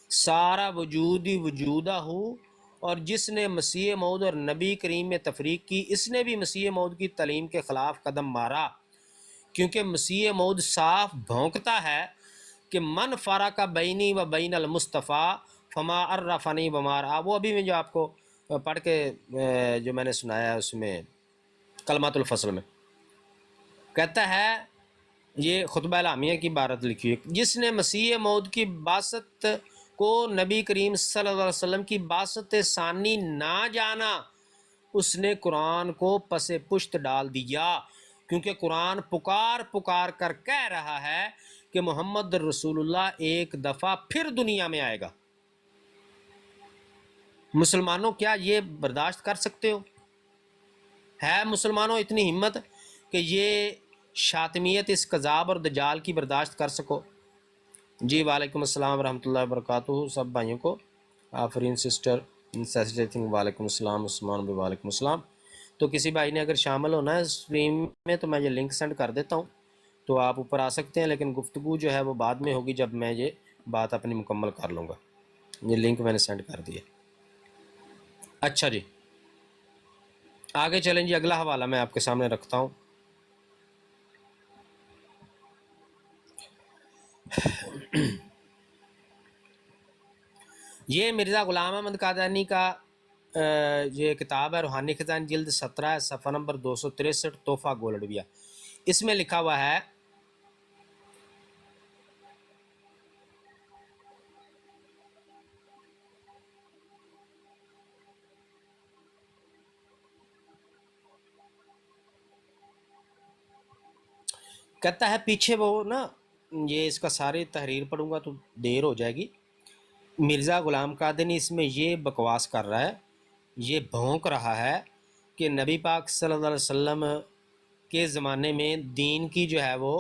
سارا وجود ہی وجودہ ہو. اور جس نے مسیح موعود اور نبی کریم میں تفریق کی، اس نے بھی مسیح موعود کی تعلیم کے خلاف قدم مارا، کیونکہ مسیح موعود صاف بھونکتا ہے کہ من فرق بینی و بین المصطفیٰ فما عرفنی بما رأى. وہ ابھی میں جو آپ کو پڑھ کے جو میں نے سنایا ہے اس میں کلمات الفصل میں کہتا ہے، یہ خطبہ اعلامیہ کی عبارت لکھی ہے، جس نے مسیح موعود کی بعثت کو نبی کریم صلی اللہ علیہ وسلم کی بعثت ثانی نہ جانا، اس نے قرآن کو پس پشت ڈال دیا، کیونکہ قرآن پکار پکار کر کہہ رہا ہے کہ محمد رسول اللہ ایک دفعہ پھر دنیا میں آئے گا. مسلمانوں کیا یہ برداشت کر سکتے ہو؟ ہے مسلمانوں اتنی ہمت کہ یہ شاطمیت اس کذاب اور دجال کی برداشت کر سکو؟ جی وعلیکم السلام ورحمۃ اللہ وبرکاتہ سب بھائیوں کو. آفرین سسٹر وعلیکم السلام. عثمان بھائی وعلیکم السلام. تو کسی بھائی نے اگر شامل ہونا ہے اسٹریم میں تو میں یہ لنک سینڈ کر دیتا ہوں، تو آپ اوپر آ سکتے ہیں، لیکن گفتگو جو ہے وہ بعد میں ہوگی جب میں یہ بات اپنی مکمل کر لوں گا. یہ لنک میں نے سینڈ کر دیا. اچھا جی آگے چلیں جی. اگلا حوالہ میں آپ کے سامنے رکھتا ہوں. یہ مرزا غلام احمد قادیانی کا یہ کتاب ہے، روحانی خزائن، جلد 17 ہے، صفحہ نمبر 263، تحفہ گولڈویا. اس میں لکھا ہوا ہے، کہتا ہے پیچھے وہ نا، یہ اس کا ساری تحریر پڑھوں گا تو دیر ہو جائے گی. مرزا غلام قادیانی اس میں یہ بکواس کر رہا ہے، یہ بھونک رہا ہے کہ نبی پاک صلی اللہ علیہ وسلم کے زمانے میں دین کی جو ہے وہ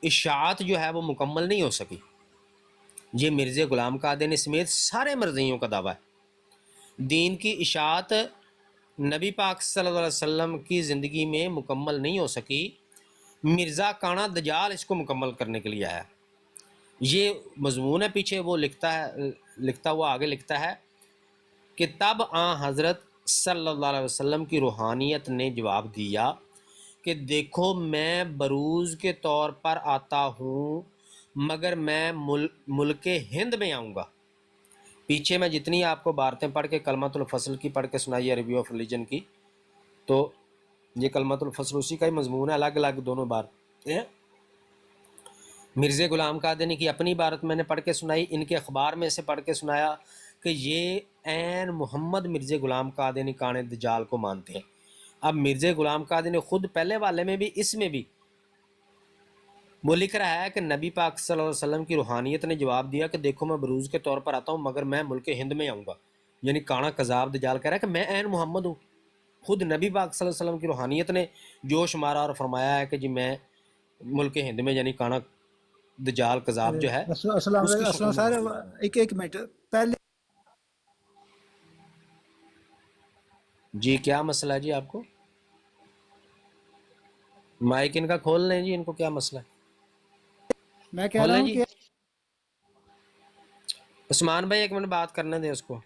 اشاعت جو ہے وہ مکمل نہیں ہو سکی. یہ مرزا غلام قادیانی سمیت سارے مرزائیوں کا دعویٰ ہے، دین کی اشاعت نبی پاک صلی اللہ علیہ وسلم کی زندگی میں مکمل نہیں ہو سکی، مرزا کانا دجال اس کو مکمل کرنے کے لیے آیا. یہ مضمون ہے پیچھے. وہ لکھتا ہوا آگے لکھتا ہے کہ تب حضرت صلی اللہ علیہ وسلم کی روحانیت نے جواب دیا کہ دیکھو میں بروز کے طور پر آتا ہوں، مگر میں ملک ہند میں آؤں گا. پیچھے میں جتنی آپ کو بارتیں پڑھ کے کلمۃ الفصل کی پڑھ کے سنائی ہے، ریویو آف ریلیجن کی، تو یہ کلمۃ الفصل اسی کا ہی مضمون ہے، الگ الگ دونوں بارتیں ہیں. مرزا غلام قادیانی کی اپنی عبارت میں نے پڑھ کے سنائی، ان کے اخبار میں سے پڑھ کے سنایا کہ یہ عین محمد مرزا غلام قادیانی کانے دجال کو مانتے ہیں. اب مرزا غلام قادری نے خود پہلے والے میں بھی اس میں بھی وہ لکھ رہا ہے کہ نبی پاک صلی اللہ علیہ وسلم کی روحانیت نے جواب دیا کہ دیکھو میں بروز کے طور پر آتا ہوں مگر میں ملک ہند میں آؤں گا. یعنی کانا کذاب دجال کہہ رہا ہے کہ میں عین محمد ہوں. خود نبی پاک صلی اللہ علیہ وسلم کی روحانیت نے جوش مارا اور فرمایا ہے کہ جی میں ملک ہند میں، یعنی کانا دجال کذاب جو ہے السلام اس کی علیکم. شکل السلام میں سر، حاضر ہوں. ایک منٹ پہلے جی کیا مسئلہ ہے جی؟ آپ کو مائک ان کا کھول لیں جی، ان کو کیا مسئلہ ہے؟ میں کہہ کھول رہا لیں ہوں جی. کہ عثمان بھائی ایک منٹ بات کرنے دیں اس کو.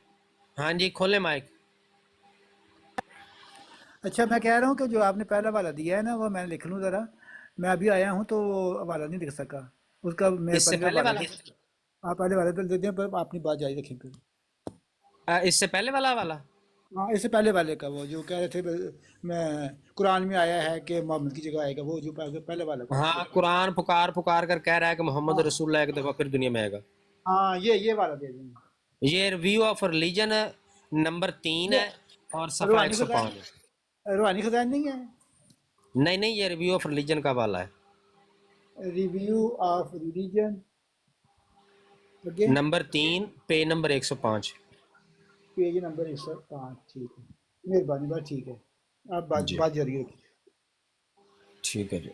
ہاں جی کھولیں مائک. اچھا، میں کہہ رہا ہوں کہ جو آپ نے پہلا والا دیا ہے نا وہ میں لکھ لوں ذرا. میں ابھی آیا ہوں تو وہ حوالہ نہیں لکھ سکا اس کا. میں اس سے پہلے پہلے والا والا، آپ پہلے والے پہ دے دیں پر اپنی بات جاری رکھیں پھر. اس سے پہلے والا ہاں، اس سے پہلے والے کا وہ جو کہہ رہے تھے میں قرآن میں آیا ہے کہ محمد کی جگہ آئے گا، وہ جو پہلے والا کا. ہاں قرآن پکار کر کہہ رہا ہے کہ محمد ہاں رسول اللہ ایک دفعہ پھر دنیا میں آئے گا. ہاں، یہ والا دے دیں. یہ ریویو آف ریلیجن نمبر 3 ہے یہ اور صفحہ روحانی خزائن، 105 ہے. روحانی خزائن نہیں ہے؟ نہیں یہ ریویو آف ریلیجن کا والا ہے. ریویو آف ریلیجن لگے number 3 page number 105. Page number 105. ٹھیک ہے، مہربانی بات. ٹھیک ہے، آپ جی بات جاری رکھیے. ٹھیک ہے جی.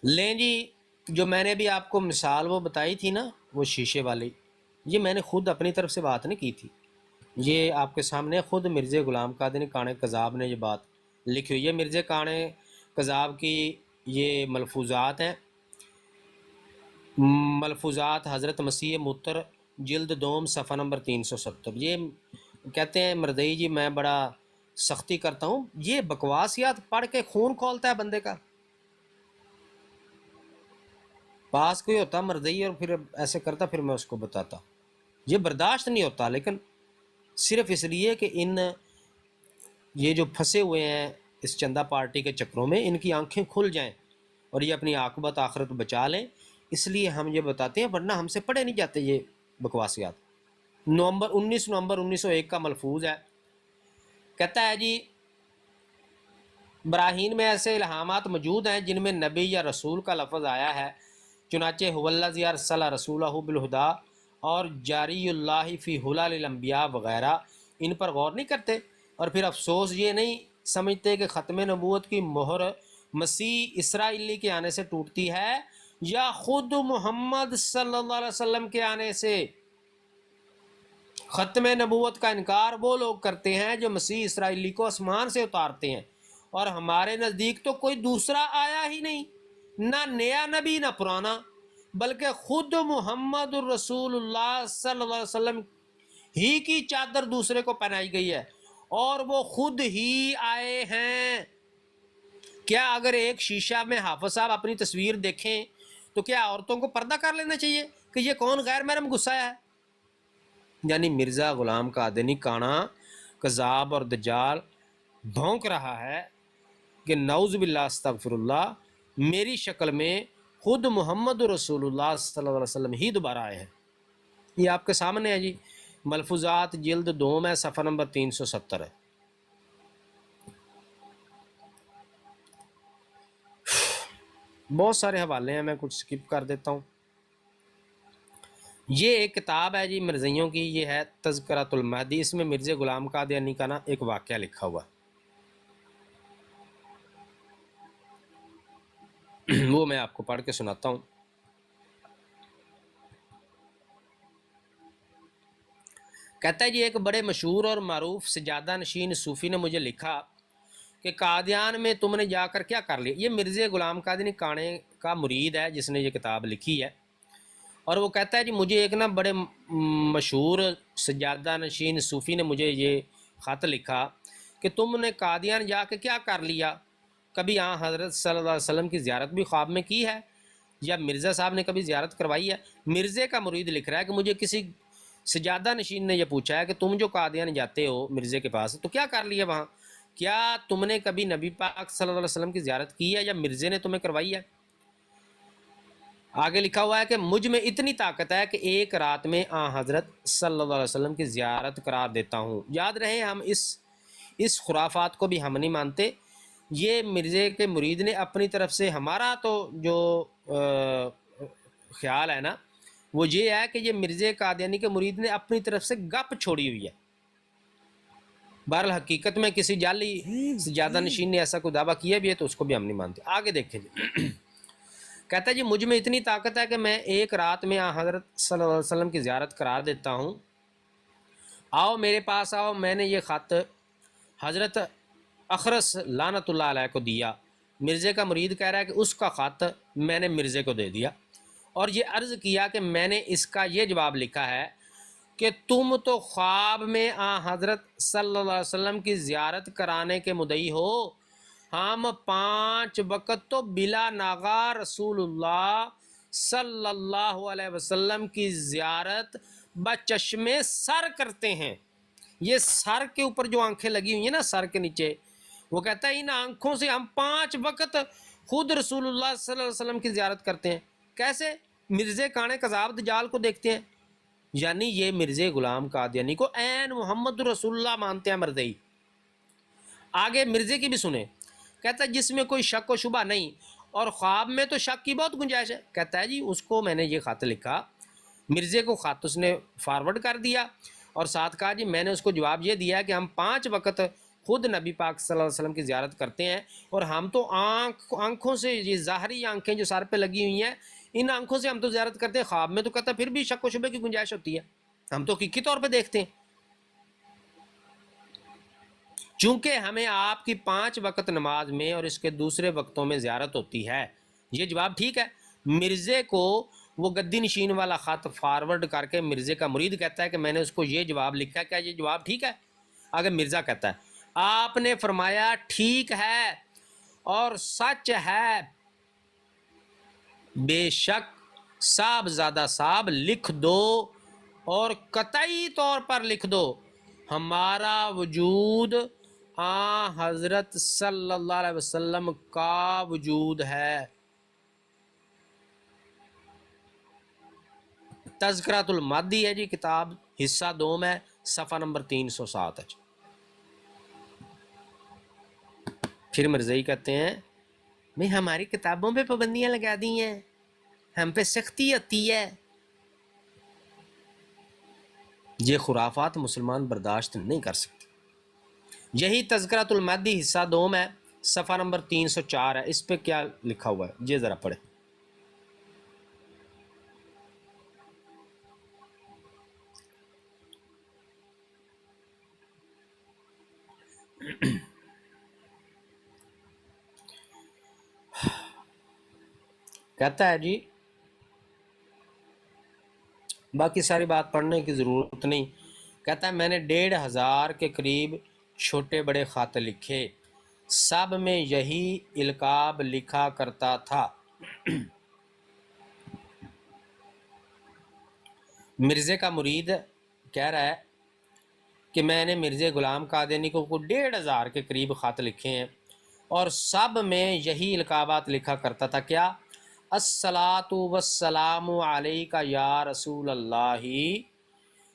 لیں جی، جو میں نے بھی آپ کو مثال وہ بتائی تھی نا وہ شیشے والی، یہ میں نے خود اپنی طرف سے بات نہیں کی تھی. یہ آپ کے سامنے خود مرزا غلام قادری کانے کذاب نے یہ بات لکھی ہوئی ہے. مرزا کانے کذاب کی یہ ملفوظات ہیں. ملفوظات حضرت مسیح متر جلد دوم صفحہ نمبر 370. یہ کہتے ہیں مردئی جی میں بڑا سختی کرتا ہوں، یہ بکواسیات پڑھ کے خون کھولتا ہے بندے کا. پاس کوئی ہوتا مردئی اور پھر ایسے کرتا پھر میں اس کو بتاتا. یہ برداشت نہیں ہوتا، لیکن صرف اس لیے کہ یہ جو پھنسے ہوئے ہیں اس چندہ پارٹی کے چکروں میں، ان کی آنکھیں کھل جائیں اور یہ اپنی عاقبت آخرت بچا لیں، اس لیے ہم یہ بتاتے ہیں، ورنہ ہم سے پڑھے نہیں جاتے یہ بکواسیات. 19 نومبر 1901 کا ملفوظ ہے. کہتا ہے جی براہین میں ایسے الہامات موجود ہیں جن میں نبی یا رسول کا لفظ آیا ہے، چنانچہ هو الذی ارسل رسولہ بالہدی اور جاری اللہ فی حلال الانبیاء وغیرہ. ان پر غور نہیں کرتے اور پھر افسوس یہ نہیں سمجھتے کہ ختم نبوت کی مہر مسیح اسرائیلی کے آنے سے ٹوٹتی ہے یا خود محمد صلی اللہ علیہ وسلم کے آنے سے. ختم نبوت کا انکار وہ لوگ کرتے ہیں جو مسیح اسرائیلی کو آسمان سے اتارتے ہیں، اور ہمارے نزدیک تو کوئی دوسرا آیا ہی نہیں، نہ نیا نبی نہ پرانا، بلکہ خود محمد الرسول اللہ صلی اللہ علیہ وسلم ہی کی چادر دوسرے کو پہنائی گئی ہے اور وہ خود ہی آئے ہیں. کیا اگر ایک شیشہ میں حافظ صاحب اپنی تصویر دیکھیں تو کیا عورتوں کو پردہ کر لینا چاہیے کہ یہ کون غیر محرم گھسایا ہے؟ یعنی مرزا غلام قادری کانا کذاب اور دجال بھونک رہا ہے کہ نعوذ باللہ استغفر اللہ، میری شکل میں خود محمد رسول اللہ صلی اللہ علیہ وسلم ہی دوبارہ آئے ہیں. یہ آپ کے سامنے ہے جی، ملفوظات جلد دوم ہے، صفحہ نمبر 370 ہے. بہت سارے حوالے ہیں، میں کچھ سکپ کر دیتا ہوں. یہ ایک کتاب ہے جی مرزائیوں کی، یہ ہے تذکرۃ المہدی. اس میں مرزا غلام قادری کا نا ایک واقعہ لکھا ہوا، وہ میں آپ کو پڑھ کے سناتا ہوں. کہتا ہے جی ایک بڑے مشہور اور معروف سجادہ نشین صوفی نے مجھے لکھا کہ قادیان میں تم نے جا کر کیا کر لیا. یہ مرزا غلام قادری کانے کا مرید ہے جس نے یہ کتاب لکھی ہے، اور وہ کہتا ہے جی مجھے ایک نا بڑے مشہور سجادہ نشین صوفی نے مجھے یہ خط لکھا کہ تم نے قادیان جا کے کیا کر لیا، کبھی حضرت صلی اللہ علیہ وسلم کی زیارت بھی خواب میں کی ہے یا مرزا صاحب نے کبھی زیارت کروائی ہے. مرزا کا مرید لکھ رہا ہے کہ مجھے کسی سجادہ نشین نے یہ پوچھا ہے کہ تم جو قادیان جاتے ہو مرزا کے پاس تو کیا کر لیا وہاں، کیا تم نے کبھی نبی پاک صلی اللہ علیہ وسلم کی زیارت کی ہے یا مرزا نے تمہیں کروائی ہے. آگے لکھا ہوا ہے کہ مجھ میں اتنی طاقت ہے کہ ایک رات میں حضرت صلی اللہ علیہ وسلم کی زیارت قرار دیتا ہوں. یاد رہے ہم اس خرافات کو بھی ہم نہیں مانتے. یہ مرزے کے مرید نے اپنی طرف سے، ہمارا تو جو خیال ہے نا وہ یہ ہے کہ یہ مرزے قادیانی کے مرید نے اپنی طرف سے گپ چھوڑی ہوئی ہے. بہرحال حقیقت میں کسی جعلی سجادہ نشین نے ایسا کوئی دعویٰ کیا بھی ہے تو اس کو بھی ہم نہیں مانتے. آگے دیکھیں جی. کہتا ہے جی مجھ میں اتنی طاقت ہے کہ میں ایک رات میں حضرت صلی اللہ علیہ وسلم کی زیارت قرار دیتا ہوں. آؤ میرے پاس آؤ. میں نے یہ خط حضرت اخرس لعنت اللہ علیہ کو دیا. مرزے کا مرید کہہ رہا ہے کہ اس کا خط میں نے مرزے کو دے دیا اور یہ عرض کیا کہ میں نے اس کا یہ جواب لکھا ہے کہ تم تو خواب میں حضرت صلی اللہ علیہ وسلم کی زیارت کرانے کے مدعی ہو. ہم 5 وقت تو بلا ناغا رسول اللہ صلی اللہ علیہ وسلم کی زیارت بچشم سر کرتے ہیں. یہ سر کے اوپر جو آنکھیں لگی ہوئی ہیں نا، سر کے نیچے، وہ کہتا ہے ان آنکھوں سے ہم 5 وقت خود رسول اللہ صلی اللہ علیہ وسلم کی زیارت کرتے ہیں. کیسے؟ مرزے کانے کذاب دجال کو دیکھتے ہیں. یعنی یہ مرزے غلام قادیانی کو عین محمد رسول اللہ مانتے ہیں مردئی. آگے مرزے کی بھی سنیں. کہتا ہے جس میں کوئی شک و شبہ نہیں اور خواب میں تو شک کی بہت گنجائش ہے. کہتا ہے جی اس کو میں نے یہ خط لکھا، مرزے کو خط اس نے فارورڈ کر دیا اور ساتھ کہا جی میں نے اس کو جواب یہ دیا کہ ہم 5 وقت خود نبی پاک صلی اللہ علیہ وسلم کی زیارت کرتے ہیں اور ہم تو آنکھوں سے، یہ ظاہری آنکھیں جو سر پہ لگی ہوئی ہیں ان آنکھوں سے ہم تو زیارت کرتے ہیں. خواب میں تو کہتا ہے پھر بھی شک و شبے کی گنجائش ہوتی ہے، ہم تو حقیقی طور پہ دیکھتے ہیں. چونکہ ہمیں آپ کی 5 وقت نماز میں اور اس کے دوسرے وقتوں میں زیارت ہوتی ہے. یہ جواب ٹھیک ہے. مرزے کو وہ گدی نشین والا خط فارورڈ کر کے مرزے کا مرید کہتا ہے کہ میں نے اس کو یہ جواب لکھا. کیا یہ جواب ٹھیک ہے؟ آگے مرزا کہتا ہے آپ نے فرمایا ٹھیک ہے اور سچ ہے، بے شک صاحب زادہ صاحب لکھ دو اور قطعی طور پر لکھ دو ہمارا وجود حضرت صلی اللہ علیہ وسلم کا وجود ہے. تذکرۃ المادی ہے جی، کتاب حصہ 2 ہے، صفحہ نمبر 307 ہے. پھر مرزائی کہتے ہیں بھئی ہماری کتابوں پہ پابندیاں لگا دی ہیں، ہم پہ سختی ہوتی ہے. یہ خرافات مسلمان برداشت نہیں کر سکتے. یہی تذکرۃ المادی حصہ 2 ہے، صفحہ نمبر 304 ہے. اس پہ کیا لکھا ہوا ہے یہ ذرا پڑھیں. کہتا ہے جی باقی ساری بات پڑھنے کی ضرورت نہیں. کہتا ہے میں نے 1,500 کے قریب چھوٹے بڑے خط لکھے، سب میں یہی القاب لکھا کرتا تھا. مرزے کا مرید کہہ رہا ہے کہ میں نے مرزے غلام قادیانی کو 1,500 کے قریب خط لکھے ہیں اور سب میں یہی القابات لکھا کرتا تھا. کیا؟ الصلاۃ والسلام علیک یا رسول اللہ،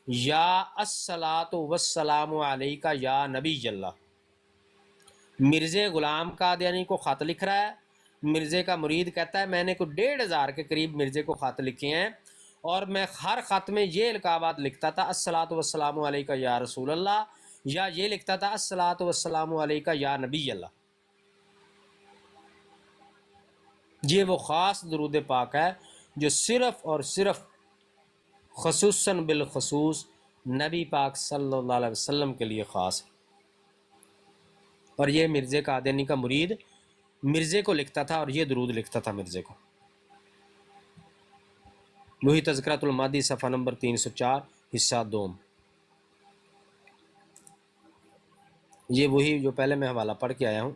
یا الصلاۃ والسلام علیک یا نبی اللہ. مرزے غلام قادیانی کو خط لکھ رہا ہے. مرزے کا مرید کہتا ہے میں نے 1,500 کے قریب مرزے کو خط لکھے ہیں اور میں ہر خط میں یہ القابات لکھتا تھا الصلاۃ والسلام علیک یا رسول اللہ، یا یہ لکھتا تھا الصلاۃ والسلام علیک یا نبی اللہ. یہ وہ خاص درود پاک ہے جو صرف اور صرف خصوصاً بالخصوص نبی پاک صلی اللہ علیہ وسلم کے لیے خاص ہے. اور یہ مرزے قادیانی کا مرید مرزے کو لکھتا تھا اور یہ درود لکھتا تھا مرزے کو. وہی تذکرۃ المادی صفحہ نمبر 304 حصہ 2. یہ وہی جو پہلے میں حوالہ پڑھ کے آیا ہوں.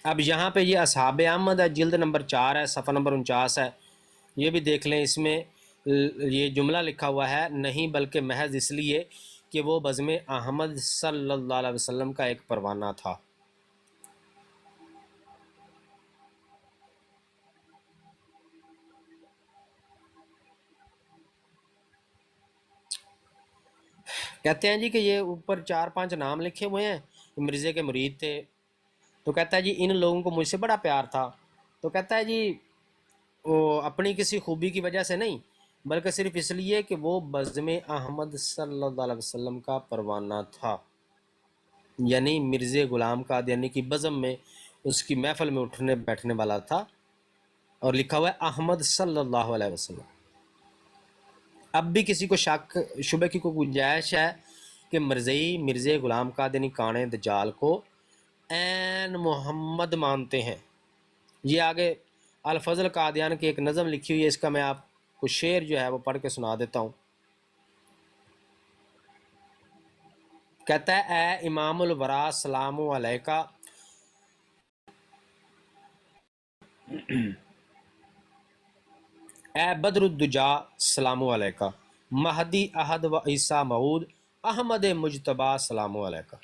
اب یہاں پہ یہ اصحاب احمد ہے، جلد نمبر 4 ہے، صفحہ نمبر 49 ہے. یہ بھی دیکھ لیں. اس میں یہ جملہ لکھا ہوا ہے نہیں بلکہ محض اس لیے کہ وہ بزم احمد صلی اللہ علیہ وسلم کا ایک پروانہ تھا. کہتے ہیں جی کہ یہ اوپر 4-5 نام لکھے ہوئے ہیں، مرزے کے مرید تھے، تو کہتا ہے جی ان لوگوں کو مجھ سے بڑا پیار تھا، تو کہتا ہے جی وہ اپنی کسی خوبی کی وجہ سے نہیں، بلکہ صرف اس لیے کہ وہ بزم احمد صلی اللہ علیہ وسلم کا پروانہ تھا، یعنی مرزا غلام قادیانی کی بزم میں، اس کی محفل میں اٹھنے بیٹھنے والا تھا، اور لکھا ہوا ہے احمد صلی اللہ علیہ وسلم۔ اب بھی کسی کو شک شبہ کی کوئی گنجائش ہے کہ مرزا غلام قادیانی کانے دجال کو عین محمد مانتے ہیں؟ یہ آگے الفضل قادیان کی ایک نظم لکھی ہوئی ہے، اس کا میں آپ کو شعر جو ہے وہ پڑھ کے سنا دیتا ہوں۔ کہتا ہے اے امام الورا سلام علیکہ، اے بدر الدجا سلام علیکہ، مہدی احد و عیسیٰ معود احمد مجتبیٰ سلام علیکہ۔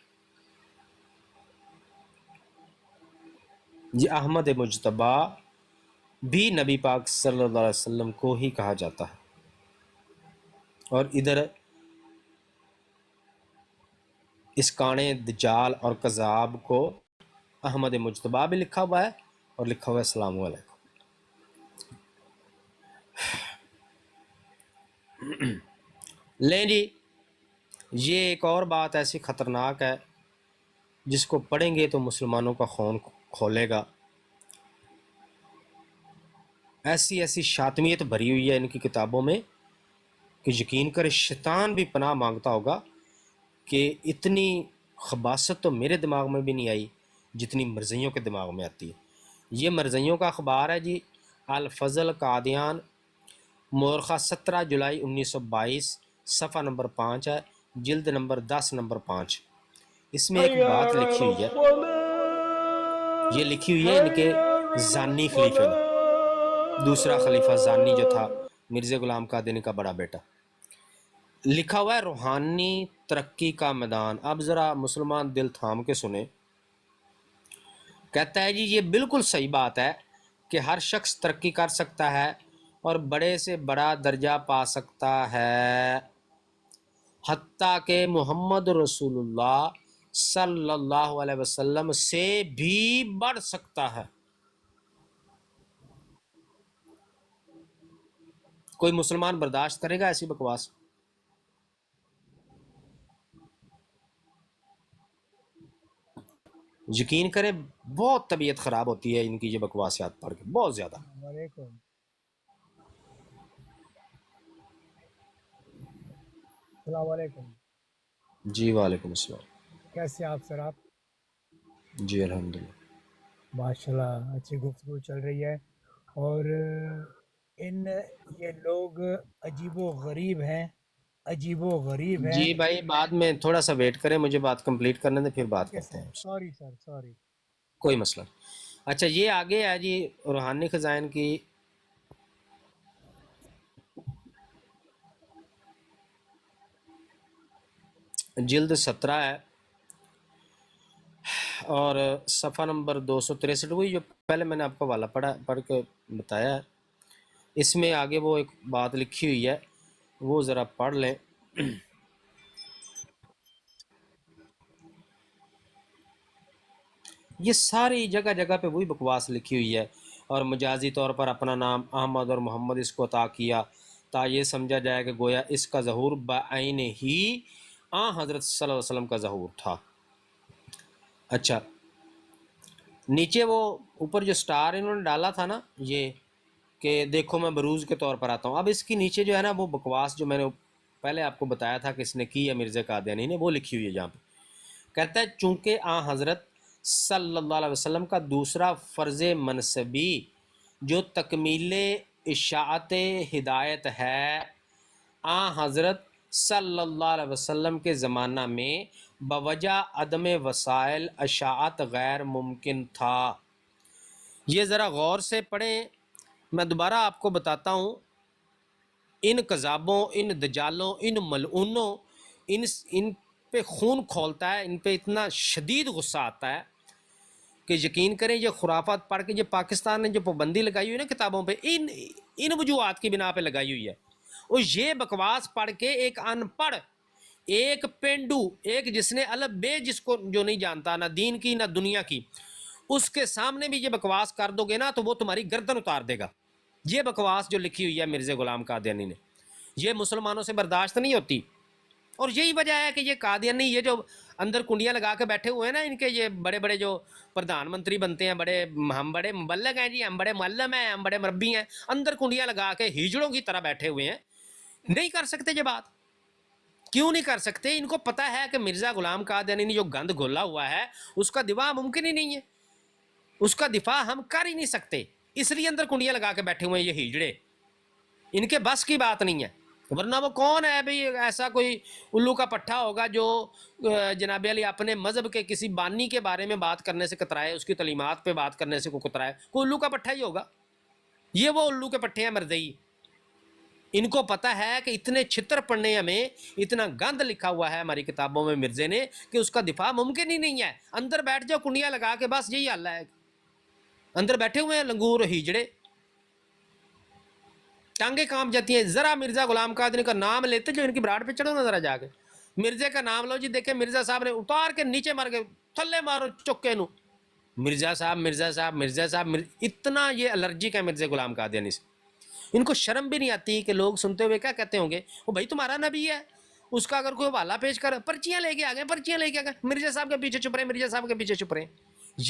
یہ احمد مجتبیٰ بھی نبی پاک صلی اللہ علیہ وسلم کو ہی کہا جاتا ہے، اور ادھر اس کانے دجال اور کذاب کو احمد مجتبیٰ بھی لکھا ہوا ہے، اور لکھا ہوا ہے السلام علیکم۔ لیں جی، یہ ایک اور بات ایسی خطرناک ہے جس کو پڑھیں گے تو مسلمانوں کا خون کھولے گا، ایسی ایسی شاطمیت بھری ہوئی ہے ان کی کتابوں میں کہ یقین کرے شیطان بھی پناہ مانگتا ہوگا کہ اتنی خباثت تو میرے دماغ میں بھی نہیں آئی جتنی مرزیوں کے دماغ میں آتی ہے۔ یہ مرزیوں کا اخبار ہے جی، الفضل قادیان، مورخہ 17 جولائی 1922، صفحہ نمبر 5 ہے، جلد نمبر 10 نمبر 5۔ اس میں ایک بات لکھی ہوئی ہے، یہ لکھی ہوئی ہے ان کے زانی خلیفے نے، دوسرا خلیفہ زانی جو تھا مرزا غلام قادیانی کا بڑا بیٹا، لکھا ہوا ہے روحانی ترقی کا میدان۔ اب ذرا مسلمان دل تھام کے سنیں۔ کہتا ہے جی یہ بالکل صحیح بات ہے کہ ہر شخص ترقی کر سکتا ہے اور بڑے سے بڑا درجہ پا سکتا ہے، حتیٰ کہ محمد رسول اللہ صلی اللہ علیہ وسلم سے بھی بڑھ سکتا ہے۔ کوئی مسلمان برداشت کرے گا ایسی بکواس؟ یقین کریں بہت طبیعت خراب ہوتی ہے ان کی یہ بکواسیات پڑھ کے، بہت زیادہ۔ السلام علیکم۔ السلام علیکم، جی وعلیکم السلام۔ کیسے آپ سر؟ آپ جی الحمدللہ۔ ماشاءاللہ اچھی گفتگو چل رہی ہے، اور یہ لوگ عجیب و غریب ہیں، عجیب و غریب ہیں۔ جی بھائی بعد میں تھوڑا سا ویٹ کریں، مجھے بات کمپلیٹ کرنے دیں، پھر بات اوکے کرتے سر، ہیں آپ سے، سوری سر، سوری۔ کوئی مسئلہ نہیں۔ اچھا یہ آگے ہے جی روحانی خزائن کی جلد 17 ہے، اور صفحہ نمبر 263، وہی جو پہلے میں نے آپ کو والا پڑھ کے بتایا ہے، اس میں آگے وہ ایک بات لکھی ہوئی ہے، وہ ذرا پڑھ لیں۔ یہ ساری جگہ جگہ پہ وہی بکواس لکھی ہوئی ہے، اور مجازی طور پر اپنا نام احمد اور محمد اس کو عطا کیا تا یہ سمجھا جائے کہ گویا اس کا ظہور بعین ہی حضرت صلی اللہ علیہ وسلم کا ظہور تھا۔ اچھا نیچے وہ اوپر جو سٹار انہوں نے ڈالا تھا نا، یہ کہ دیکھو میں بروز کے طور پر آتا ہوں، اب اس کی نیچے جو ہے نا وہ بکواس جو میں نے پہلے آپ کو بتایا تھا کہ اس نے کی ہے مرزا قادیانی نے، وہ لکھی ہوئی ہے جہاں پہ کہتا ہے چونکہ حضرت صلی اللہ علیہ وسلم کا دوسرا فرض منصبی جو تکمیل اشاعت ہدایت ہے، حضرت صلی اللہ علیہ وسلم کے زمانہ میں بوجہ عدم وسائل اشاعت غیر ممکن تھا۔ یہ ذرا غور سے پڑھیں، میں دوبارہ آپ کو بتاتا ہوں، ان کذابوں، ان دجالوں، ان ملعونوں، ان پہ خون کھولتا ہے، ان پہ اتنا شدید غصہ آتا ہے کہ یقین کریں یہ خرافات پڑھ کے یہ پاکستان نے جو پابندی لگائی ہوئی ہے نا کتابوں پہ، ان وجوہات کی بنا پہ لگائی ہوئی ہے، اور یہ بکواس پڑھ کے ایک ان پڑھ ایک پینڈو، ایک جس نے الف بے جس کو جو نہیں جانتا نہ دین کی نہ دنیا کی، اس کے سامنے بھی یہ بکواس کر دو گے نا تو وہ تمہاری گردن اتار دے گا۔ یہ بکواس جو لکھی ہوئی ہے مرزا غلام قادیانی نے، یہ مسلمانوں سے برداشت نہیں ہوتی۔ اور یہی وجہ ہے کہ یہ قادیانی، یہ جو اندر کنڈیاں لگا کے بیٹھے ہوئے ہیں نا، ان کے یہ بڑے بڑے جو پردھان منتری بنتے ہیں، ہم بڑے مبلغ ہیں جی، ہم بڑے معلم ہیں، ہم بڑے مربی ہیں، اندر کنڈیاں لگا کے ہیجڑوں کی طرح بیٹھے ہوئے ہیں، نہیں کر سکتے یہ بات۔ کیوں نہیں کر سکتے؟ ان کو پتہ ہے کہ مرزا غلام قادیانی نے جو گند گھولا ہوا ہے اس کا دفاع ممکن ہی نہیں ہے، اس کا دفاع ہم کر ہی نہیں سکتے، اس لیے اندر کنڈیاں لگا کے بیٹھے ہوئے ہیں یہ ہیجڑے، ان کے بس کی بات نہیں ہے۔ ورنہ وہ کون ہے بھئی؟ ایسا کوئی الو کا پٹھا ہوگا جو جناب علی اپنے مذہب کے کسی بانی کے بارے میں بات کرنے سے کترائے، اس کی تعلیمات پہ بات کرنے سے کوئی کترائے؟ کوئی الو کا پٹھا ہی ہوگا۔ یہ وہ الو کے پٹھے ہیں مرزئی، ان کو پتہ ہے کہ اتنے چھتر پڑھنے ہمیں، اتنا گند لکھا ہوا ہے ہماری کتابوں میں مرزے نے کہ اس کا دفاع ممکن ہی نہیں ہے۔ اندر بیٹھ جاؤ کنڈیاں لگا کے، بس یہی حل ہے۔ اندر بیٹھے ہوئے ہیں لنگور ہیجڑے، ٹانگیں کانپ جاتی ہیں۔ ذرا مرزا غلام قادری کا نام لیتے جو ان کی براڈ پہ چڑھو نا ذرا جا کے، مرزے کا نام لو جی، دیکھیں مرزا صاحب نے اتار کے نیچے مار کے تھلے مارو چکے نو، مرزا صاحب مرزا صاحب مرزا صاحب اتنا یہ الرجک ہے مرزا غلام قادیانی سے۔ ان کو شرم بھی نہیں آتی کہ لوگ سنتے ہوئے کیا کہتے ہوں گے، وہ بھائی تمہارا نبی ہے، اس کا اگر کوئی حوالہ پیش کر، پرچیاں لے کے آ گئے، پرچیاں لے کے آ گئے، مرزا صاحب کے پیچھے چھپ رہے، مرزا صاحب کے پیچھے چھپ رہے۔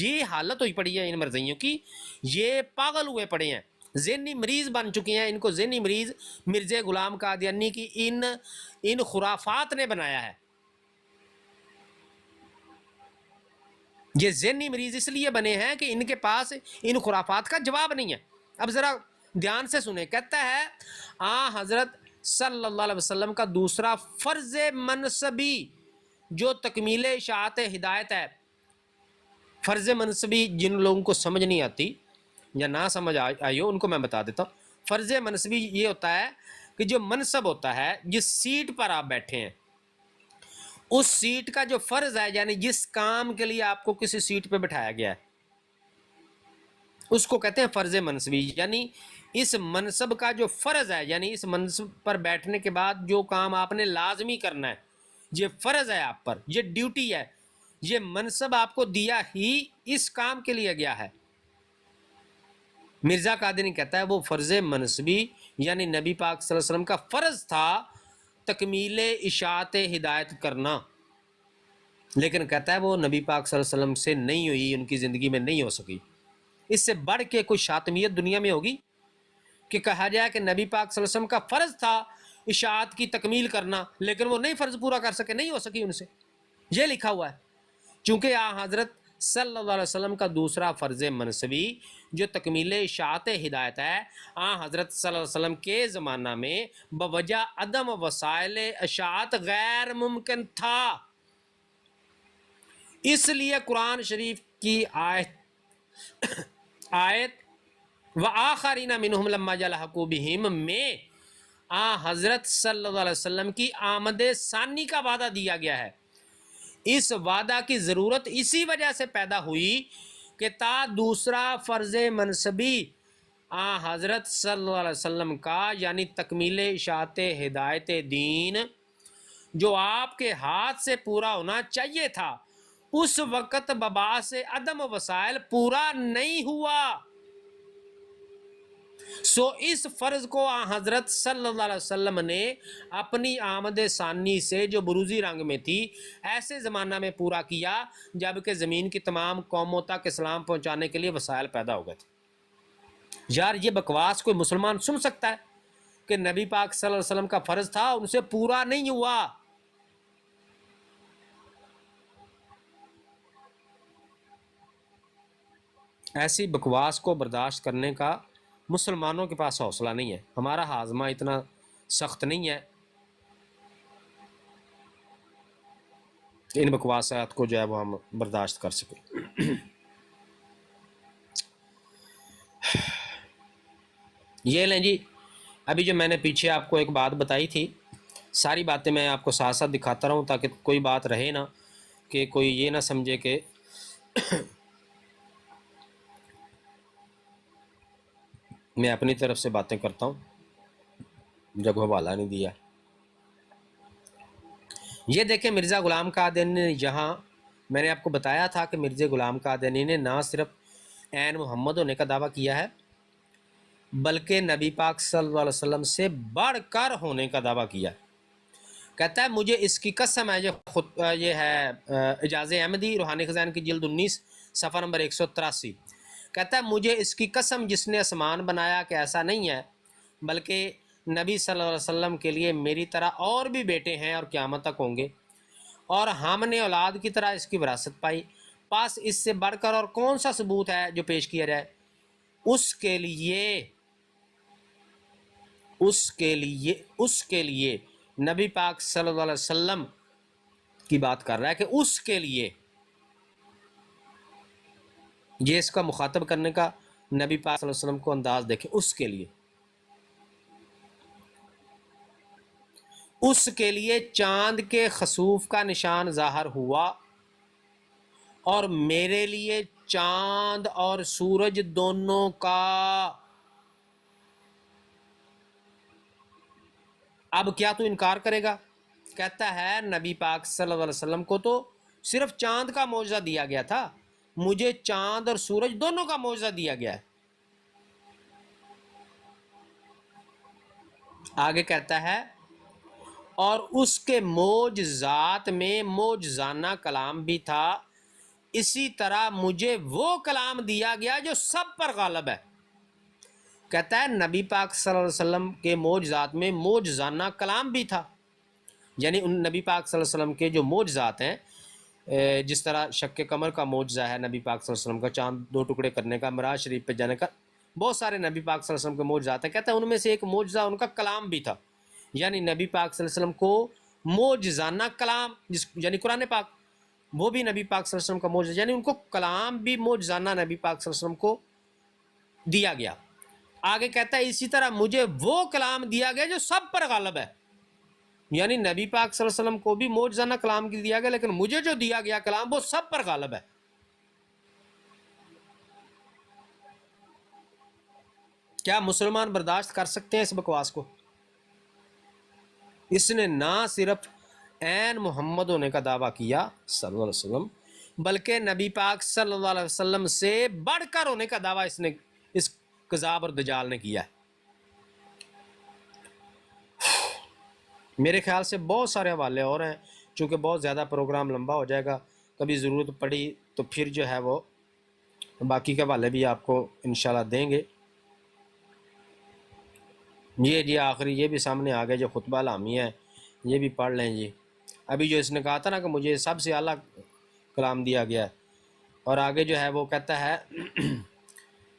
یہ حالت ہوئی پڑی ہے ان مرزائیوں کی، یہ پاگل ہوئے پڑے ہیں، ذہنی مریض بن چکے ہیں۔ ان کو ذہنی مریض مرزا غلام قادیانی کی ان خرافات نے بنایا ہے۔ یہ ذہنی مریض اس لیے بنے ہیں کہ ان کے پاس ان خرافات کا جواب نہیں ہے۔ اب ذرا دھیان سے سنیں، کہتا ہے حضرت صلی اللہ علیہ وسلم کا دوسرا فرض منصبی جو تکمیل اشاعت ہدایت ہے۔ فرض منصبی جن لوگوں کو سمجھ نہیں آتی یا نہ سمجھ آئی ہو ان کو میں بتا دیتا ہوں۔ فرض منصبی یہ ہوتا ہے کہ جو منصب ہوتا ہے، جس سیٹ پر آپ بیٹھے ہیں اس سیٹ کا جو فرض ہے، یعنی جس کام کے لیے آپ کو کسی سیٹ پہ بٹھایا گیا ہے اس کو کہتے ہیں فرض منصبی۔ یعنی اس منصب کا جو فرض ہے، یعنی اس منصب پر بیٹھنے کے بعد جو کام آپ نے لازمی کرنا ہے، یہ فرض ہے آپ پر، یہ ڈیوٹی ہے، یہ منصب آپ کو دیا ہی اس کام کے لیے گیا ہے۔ مرزا قادری کہتا ہے وہ فرض منصبی یعنی نبی پاک صلی اللہ علیہ وسلم کا فرض تھا تکمیل اشاعت ہدایت کرنا، لیکن کہتا ہے وہ نبی پاک صلی اللہ علیہ وسلم سے نہیں ہوئی، ان کی زندگی میں نہیں ہو سکی۔ اس سے بڑھ کے کوئی شاطمیت دنیا میں ہوگی کہ کہا جائے کہ نبی پاک صلی اللہ علیہ وسلم کا فرض تھا اشاعت کی تکمیل کرنا، لیکن وہ نہیں فرض پورا کر سکے، نہیں ہو سکی ان سے۔ یہ لکھا ہوا ہے، چونکہ حضرت صلی اللہ علیہ وسلم کا دوسرا فرض منصبی جو تکمیل اشاعت ہدایت ہے، حضرت صلی اللہ علیہ وسلم کے زمانہ میں بوجہ عدم وسائل اشاعت غیر ممکن تھا۔ اس لیے قرآن شریف کی آیت وآخرین منہم لما یلحقوا بہم میں حضرت صلی اللہ علیہ وسلم کی آمد ثانی کا وعدہ دیا گیا ہے۔ اس وعدہ کی ضرورت اسی وجہ سے پیدا ہوئی کہ تا دوسرا فرض منصبی حضرت صلی اللہ علیہ وسلم کا یعنی تکمیل اشاعت ہدایت دین جو آپ کے ہاتھ سے پورا ہونا چاہیے تھا، اس وقت بباس عدم وسائل پورا نہیں ہوا۔ سو اس فرض کو حضرت صلی اللہ علیہ وسلم نے اپنی آمد ثانی سے جو بروزی رنگ میں تھی ایسے زمانہ میں پورا کیا جبکہ زمین کی تمام قوموں تک اسلام پہنچانے کے لیے وسائل پیدا ہو گئے تھے۔ یار یہ بکواس کوئی مسلمان سن سکتا ہے کہ نبی پاک صلی اللہ علیہ وسلم کا فرض تھا ان سے پورا نہیں ہوا؟ ایسی بکواس کو برداشت کرنے کا مسلمانوں کے پاس حوصلہ نہیں ہے، ہمارا ہاضمہ اتنا سخت نہیں ہے کہ ان بکواسات کو جو ہے وہ ہم برداشت کر سکیں۔ یہ لیں جی، ابھی جو میں نے پیچھے آپ کو ایک بات بتائی تھی، ساری باتیں میں آپ کو ساتھ ساتھ دکھاتا رہوں تاکہ کوئی بات رہے نا کہ کوئی یہ نہ سمجھے کہ میں اپنی طرف سے باتیں کرتا ہوں جب حوالہ نہیں دیا۔ یہ دیکھیں مرزا غلام قادیانی نے جہاں میں نے آپ کو بتایا تھا کہ مرزا غلام قادیانی نے نہ صرف عین محمد ہونے کا دعویٰ کیا ہے بلکہ نبی پاک صلی اللہ علیہ وسلم سے بڑھ کر ہونے کا دعویٰ کیا ہے۔ کہتا ہے مجھے اس کی قسم ہے، یہ ہے اعجاز احمدی روحانی خزائن کی جلد 19 صفحہ نمبر 183۔ کہتا ہے مجھے اس کی قسم جس نے آسمان بنایا کہ ایسا نہیں ہے بلکہ نبی صلی اللہ علیہ وسلم کے لیے میری طرح اور بھی بیٹے ہیں اور قیامت تک ہوں گے، اور ہم نے اولاد کی طرح اس کی وراثت پائی، پاس اس سے بڑھ کر اور کون سا ثبوت ہے جو پیش کیا جائے؟ اس کے لیے نبی پاک صلی اللہ علیہ وسلم کی بات کر رہا ہے کہ اس کے لیے، یہ اس کا مخاطب کرنے کا نبی پاک صلی اللہ علیہ وسلم کو انداز دیکھیں، اس کے لیے چاند کے خسوف کا نشان ظاہر ہوا اور میرے لیے چاند اور سورج دونوں کا۔ اب کیا تو انکار کرے گا؟ کہتا ہے نبی پاک صلی اللہ علیہ وسلم کو تو صرف چاند کا معجزہ دیا گیا تھا، مجھے چاند اور سورج دونوں کا معجزہ دیا گیا ہے۔ آگے کہتا ہے اور اس کے معجزات میں معجزانہ کلام بھی تھا، اسی طرح مجھے وہ کلام دیا گیا جو سب پر غالب ہے۔ کہتا ہے نبی پاک صلی اللہ علیہ وسلم کے معجزات میں معجزانہ کلام بھی تھا، یعنی ان نبی پاک صلی اللہ علیہ وسلم کے جو معجزات ہیں، جس طرح شق قمر کا معجزہ ہے نبی پاک صلی اللہ علیہ وسلم کا، چاند 2 ٹکڑے کرنے کا، معراج شریف پہ جانے کا، بہت سارے نبی پاک صلی اللہ علیہ وسلم کے معجزات ہیں۔ کہتا ہے ان میں سے ایک معجزہ ان کا کلام بھی تھا، یعنی نبی پاک صلی اللہ علیہ وسلم کو معجزانہ کلام یعنی قرآن پاک، وہ بھی نبی پاک صلی اللہ علیہ وسلم کا معجزہ، یعنی ان کو کلام بھی معجزانہ نبی پاک صلی اللہ علیہ وسلم کو دیا گیا۔ آگے کہتا ہے اسی طرح مجھے وہ کلام دیا گیا جو سب پر غالب ہے، یعنی نبی پاک صلی اللہ علیہ وسلم کو بھی معجزانہ کلام دیا گیا، لیکن مجھے جو دیا گیا کلام وہ سب پر غالب ہے۔ کیا مسلمان برداشت کر سکتے ہیں اس بکواس کو؟ اس نے نہ صرف عین محمد ہونے کا دعویٰ کیا صلی اللہ علیہ وسلم بلکہ نبی پاک صلی اللہ علیہ وسلم سے بڑھ کر ہونے کا دعویٰ اس کذاب اور دجال نے کیا ہے۔ میرے خیال سے بہت سارے حوالے اور ہیں، چونکہ بہت زیادہ پروگرام لمبا ہو جائے گا، کبھی ضرورت پڑی تو پھر جو ہے وہ باقی کے حوالے بھی آپ کو انشاءاللہ دیں گے۔ یہ جی آخری یہ بھی سامنے آ گئے جو خطبہ لامی ہے، یہ بھی پڑھ لیں جی۔ ابھی جو اس نے کہا تھا نا کہ مجھے سب سے اعلیٰ کلام دیا گیا ہے، اور آگے جو ہے وہ کہتا ہے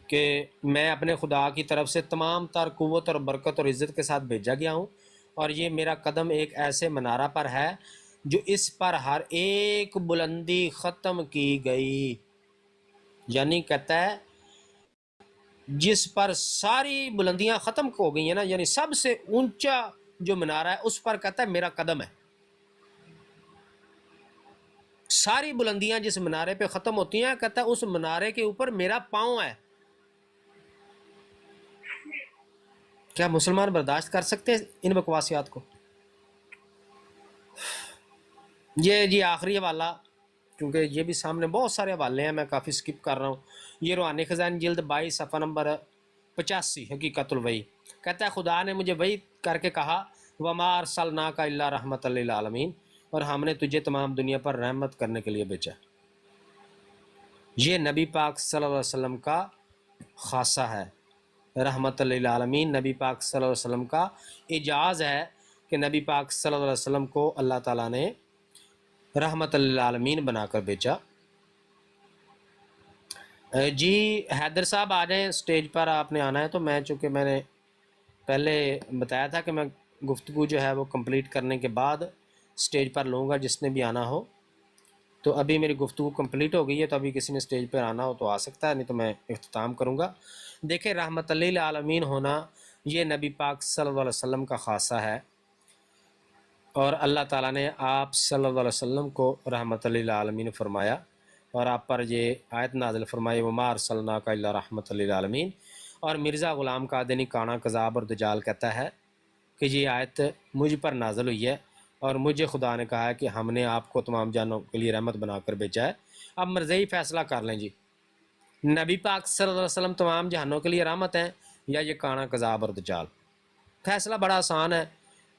کہ میں اپنے خدا کی طرف سے تمام تر قوت اور برکت اور عزت کے ساتھ بھیجا گیا ہوں، اور یہ میرا قدم ایک ایسے منارہ پر ہے جو اس پر ہر ایک بلندی ختم کی گئی، یعنی کہتا ہے جس پر ساری بلندیاں ختم ہو گئی ہیں نا، یعنی سب سے اونچا جو منارہ ہے اس پر کہتا ہے میرا قدم ہے۔ ساری بلندیاں جس منارے پہ ختم ہوتی ہیں، کہتا ہے اس منارے کے اوپر میرا پاؤں ہے۔ کیا مسلمان برداشت کر سکتے ہیں ان بکواسیات کو؟ یہ جی آخری حوالہ، کیونکہ یہ بھی سامنے بہت سارے حوالے ہیں، میں کافی سکپ کر رہا ہوں۔ یہ روحانی خزائن جلد 22 صفحہ نمبر 85 حقیقت الوحی، کہتا ہے خدا نے مجھے وحی کر کے کہا وَمَا أَرْسَلْنَاكَ إِلَّا رَحْمَةً لِّلْعَالَمِينَ، اور ہم نے تجھے تمام دنیا پر رحمت کرنے کے لیے بھیجا۔ یہ نبی پاک صلی اللہ علیہ وسلم کا خاصہ ہے، رحمت للعالمین نبی پاک صلی اللہ علیہ وسلم کا اعجاز ہے کہ نبی پاک صلی اللہ علیہ وسلم کو اللہ تعالیٰ نے رحمت للعالمین بنا کر بھیجا۔ جی حیدر صاحب آ جائیں سٹیج پر، آپ نے آنا ہے تو چونکہ میں نے پہلے بتایا تھا کہ میں گفتگو جو ہے وہ کمپلیٹ کرنے کے بعد سٹیج پر لوں گا جس نے بھی آنا ہو، تو ابھی میری گفتگو کمپلیٹ ہو گئی ہے، تو ابھی کسی نے سٹیج پر آنا ہو تو آ سکتا ہے، نہیں تو میں اختتام کروں گا۔ دیکھیں رحمت للعالمین ہونا یہ نبی پاک صلی اللہ علیہ وسلم کا خاصہ ہے، اور اللہ تعالیٰ نے آپ صلی اللہ علیہ وسلم کو رحمت للعالمین فرمایا، اور آپ پر یہ آیت نازل فرمائی وَمَا أَرْسَلْنَاكَ إِلَّا رَحْمَةً لِّلْعَالَمِينَ۔ اور مرزا غلام قادیانی کانا کذاب اور دجال کہتا ہے کہ یہ آیت مجھ پر نازل ہوئی ہے اور مجھے خدا نے کہا ہے کہ ہم نے آپ کو تمام جانوں کے لیے رحمت بنا کر بھیجا ہے، اب مرضی فیصلہ کر لیں جی، نبی پاک صلی اللہ علیہ وسلم تمام جہانوں کے لیے رحمت ہیں یا یہ کانا کذاب اور دجال؟ فیصلہ بڑا آسان ہے،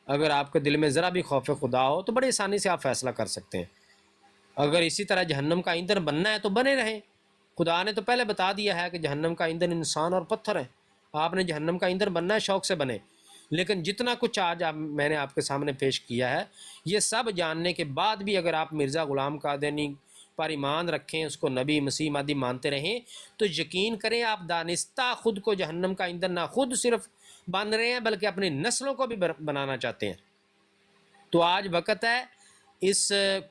اگر آپ کے دل میں ذرا بھی خوف خدا ہو تو بڑی آسانی سے آپ فیصلہ کر سکتے ہیں۔ اگر اسی طرح جہنم کا ایندھن بننا ہے تو بنے رہیں، خدا نے تو پہلے بتا دیا ہے کہ جہنم کا ایندھن انسان اور پتھر ہے، آپ نے جہنم کا ایندھن بننا ہے، شوق سے بنے۔ لیکن جتنا کچھ آج میں نے آپ کے سامنے پیش کیا ہے، یہ سب جاننے کے بعد بھی اگر آپ مرزا غلام قادیانی پر ایمان رکھیں، اس کو نبی مسیح مہدی مانتے رہیں، تو یقین کریں آپ دانستہ خود کو جہنم کا ایندھن نہ خود صرف بن رہے ہیں بلکہ اپنی نسلوں کو بھی بنانا چاہتے ہیں۔ تو آج وقت ہے اس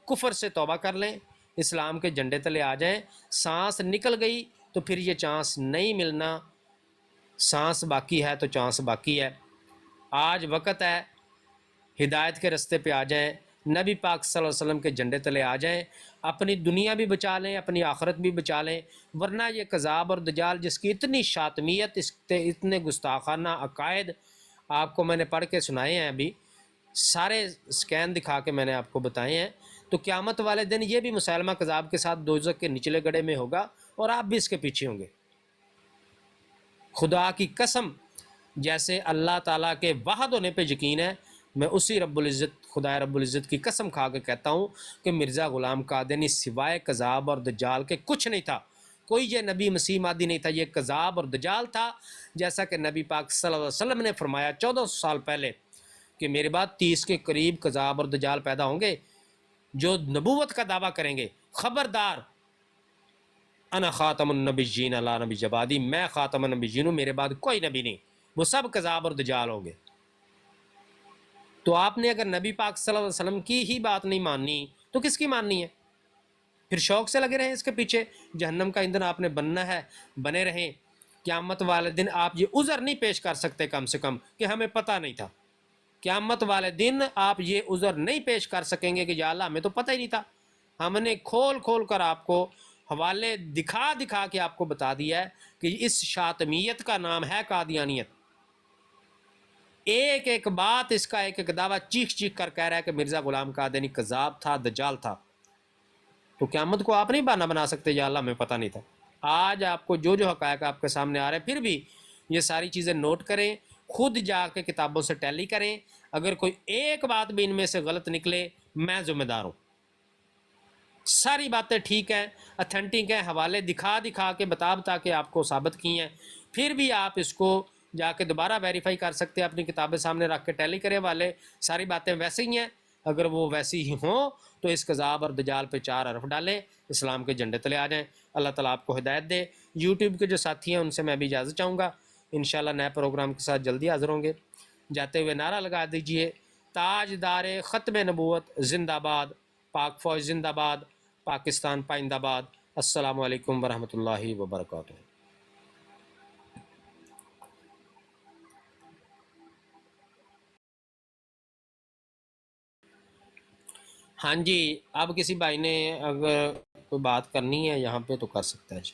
کفر سے توبہ کر لیں، اسلام کے جھنڈے تلے آ جائیں۔ سانس نکل گئی تو پھر یہ چانس نہیں ملنا، سانس باقی ہے تو چانس باقی ہے۔ آج وقت ہے ہدایت کے رستے پہ آ جائیں، نبی پاک صلی اللہ علیہ وسلم کے جھنڈے تلے آ جائیں، اپنی دنیا بھی بچا لیں، اپنی آخرت بھی بچا لیں، ورنہ یہ کذاب اور دجال جس کی اتنی شاطمیت، اتنے گستاخانہ عقائد آپ کو میں نے پڑھ کے سنائے ہیں، ابھی سارے سکین دکھا کے میں نے آپ کو بتائے ہیں، تو قیامت والے دن یہ بھی مسلمہ کذاب کے ساتھ دوزخ کے نچلے گڑھے میں ہوگا اور آپ بھی اس کے پیچھے ہوں گے۔ خدا کی قسم، جیسے اللہ تعالیٰ کے واحد ہونے پہ یقین ہے، میں اسی رب العزت، خدا رب العزت کی قسم کھا کے کہتا ہوں کہ مرزا غلام قادیانی سوائے کذاب اور دجال کے کچھ نہیں تھا، کوئی یہ نبی مسیح مہدی نہیں تھا، یہ کذاب اور دجال تھا، جیسا کہ نبی پاک صلی اللہ علیہ وسلم نے فرمایا 1400 سال پہلے کہ میرے بعد 30 کے قریب کذاب اور دجال پیدا ہوں گے جو نبوت کا دعویٰ کریں گے، خبردار، انا خاتم النبیین لا نبی بعدی، میں خاتم النبیین ہوں، میرے بعد کوئی نبی نہیں، وہ سب کذاب اور دجال ہوں گے۔ تو آپ نے اگر نبی پاک صلی اللہ علیہ وسلم کی ہی بات نہیں ماننی تو کس کی ماننی ہے؟ پھر شوق سے لگے رہیں اس کے پیچھے، جہنم کا ایندھن آپ نے بننا ہے، بنے رہیں، قیامت والے دن آپ یہ عذر نہیں پیش کر سکتے کم سے کم کہ ہمیں پتہ نہیں تھا، قیامت والے دن آپ یہ عذر نہیں پیش کر سکیں گے کہ یا اللہ ہمیں تو پتہ ہی نہیں تھا، ہم نے کھول کھول کر آپ کو حوالے دکھا دکھا کے آپ کو بتا دیا ہے کہ اس شاطمیت کا نام ہے قادیانیت، ایک ایک بات اس کا ایک ایک دعویٰ چیخ چیخ کر کہہ رہا ہے کہ مرزا غلام قادیانی کذاب تھا، دجال تھا۔ تو قیامت کو آپ نہیں بہانہ بنا سکتے یا اللہ ہمیں پتہ نہیں تھا۔ آج آپ کو جو جو حقائق آپ کے سامنے آ رہے ہیں، پھر بھی یہ ساری چیزیں نوٹ کریں، خود جا کے کتابوں سے ٹیلی کریں، اگر کوئی ایک بات بھی ان میں سے غلط نکلے میں ذمہ دار ہوں، ساری باتیں ٹھیک ہیں، اتھینٹک ہیں، حوالے دکھا دکھا کے بتا کے آپ کو ثابت کی ہیں، پھر بھی آپ اس کو جا کے دوبارہ ویریفائی کر سکتے ہیں، اپنی کتابیں سامنے رکھ کے ٹیلی کرے والے، ساری باتیں ویسے ہی ہیں، اگر وہ ویسی ہی ہوں تو اس کذاب اور دجال پہ 4 حرف ڈالیں، اسلام کے جھنڈے تلے آ جائیں۔ اللہ تعالیٰ آپ کو ہدایت دے۔ یوٹیوب کے جو ساتھی ہیں ان سے میں بھی اجازت چاہوں گا، انشاءاللہ نئے پروگرام کے ساتھ جلدی حاضر ہوں گے۔ جاتے ہوئے نعرہ لگا دیجئے، تاجدار ختم نبوت زندہ باد، پاک فوج زندہ باد، پاکستان پائندہ باد۔ السلام علیکم ورحمۃ اللہ وبرکاتہ۔ ہاں جی، اب کسی بھائی نے اگر کوئی بات کرنی ہے یہاں پہ تو کر سکتا ہے جی۔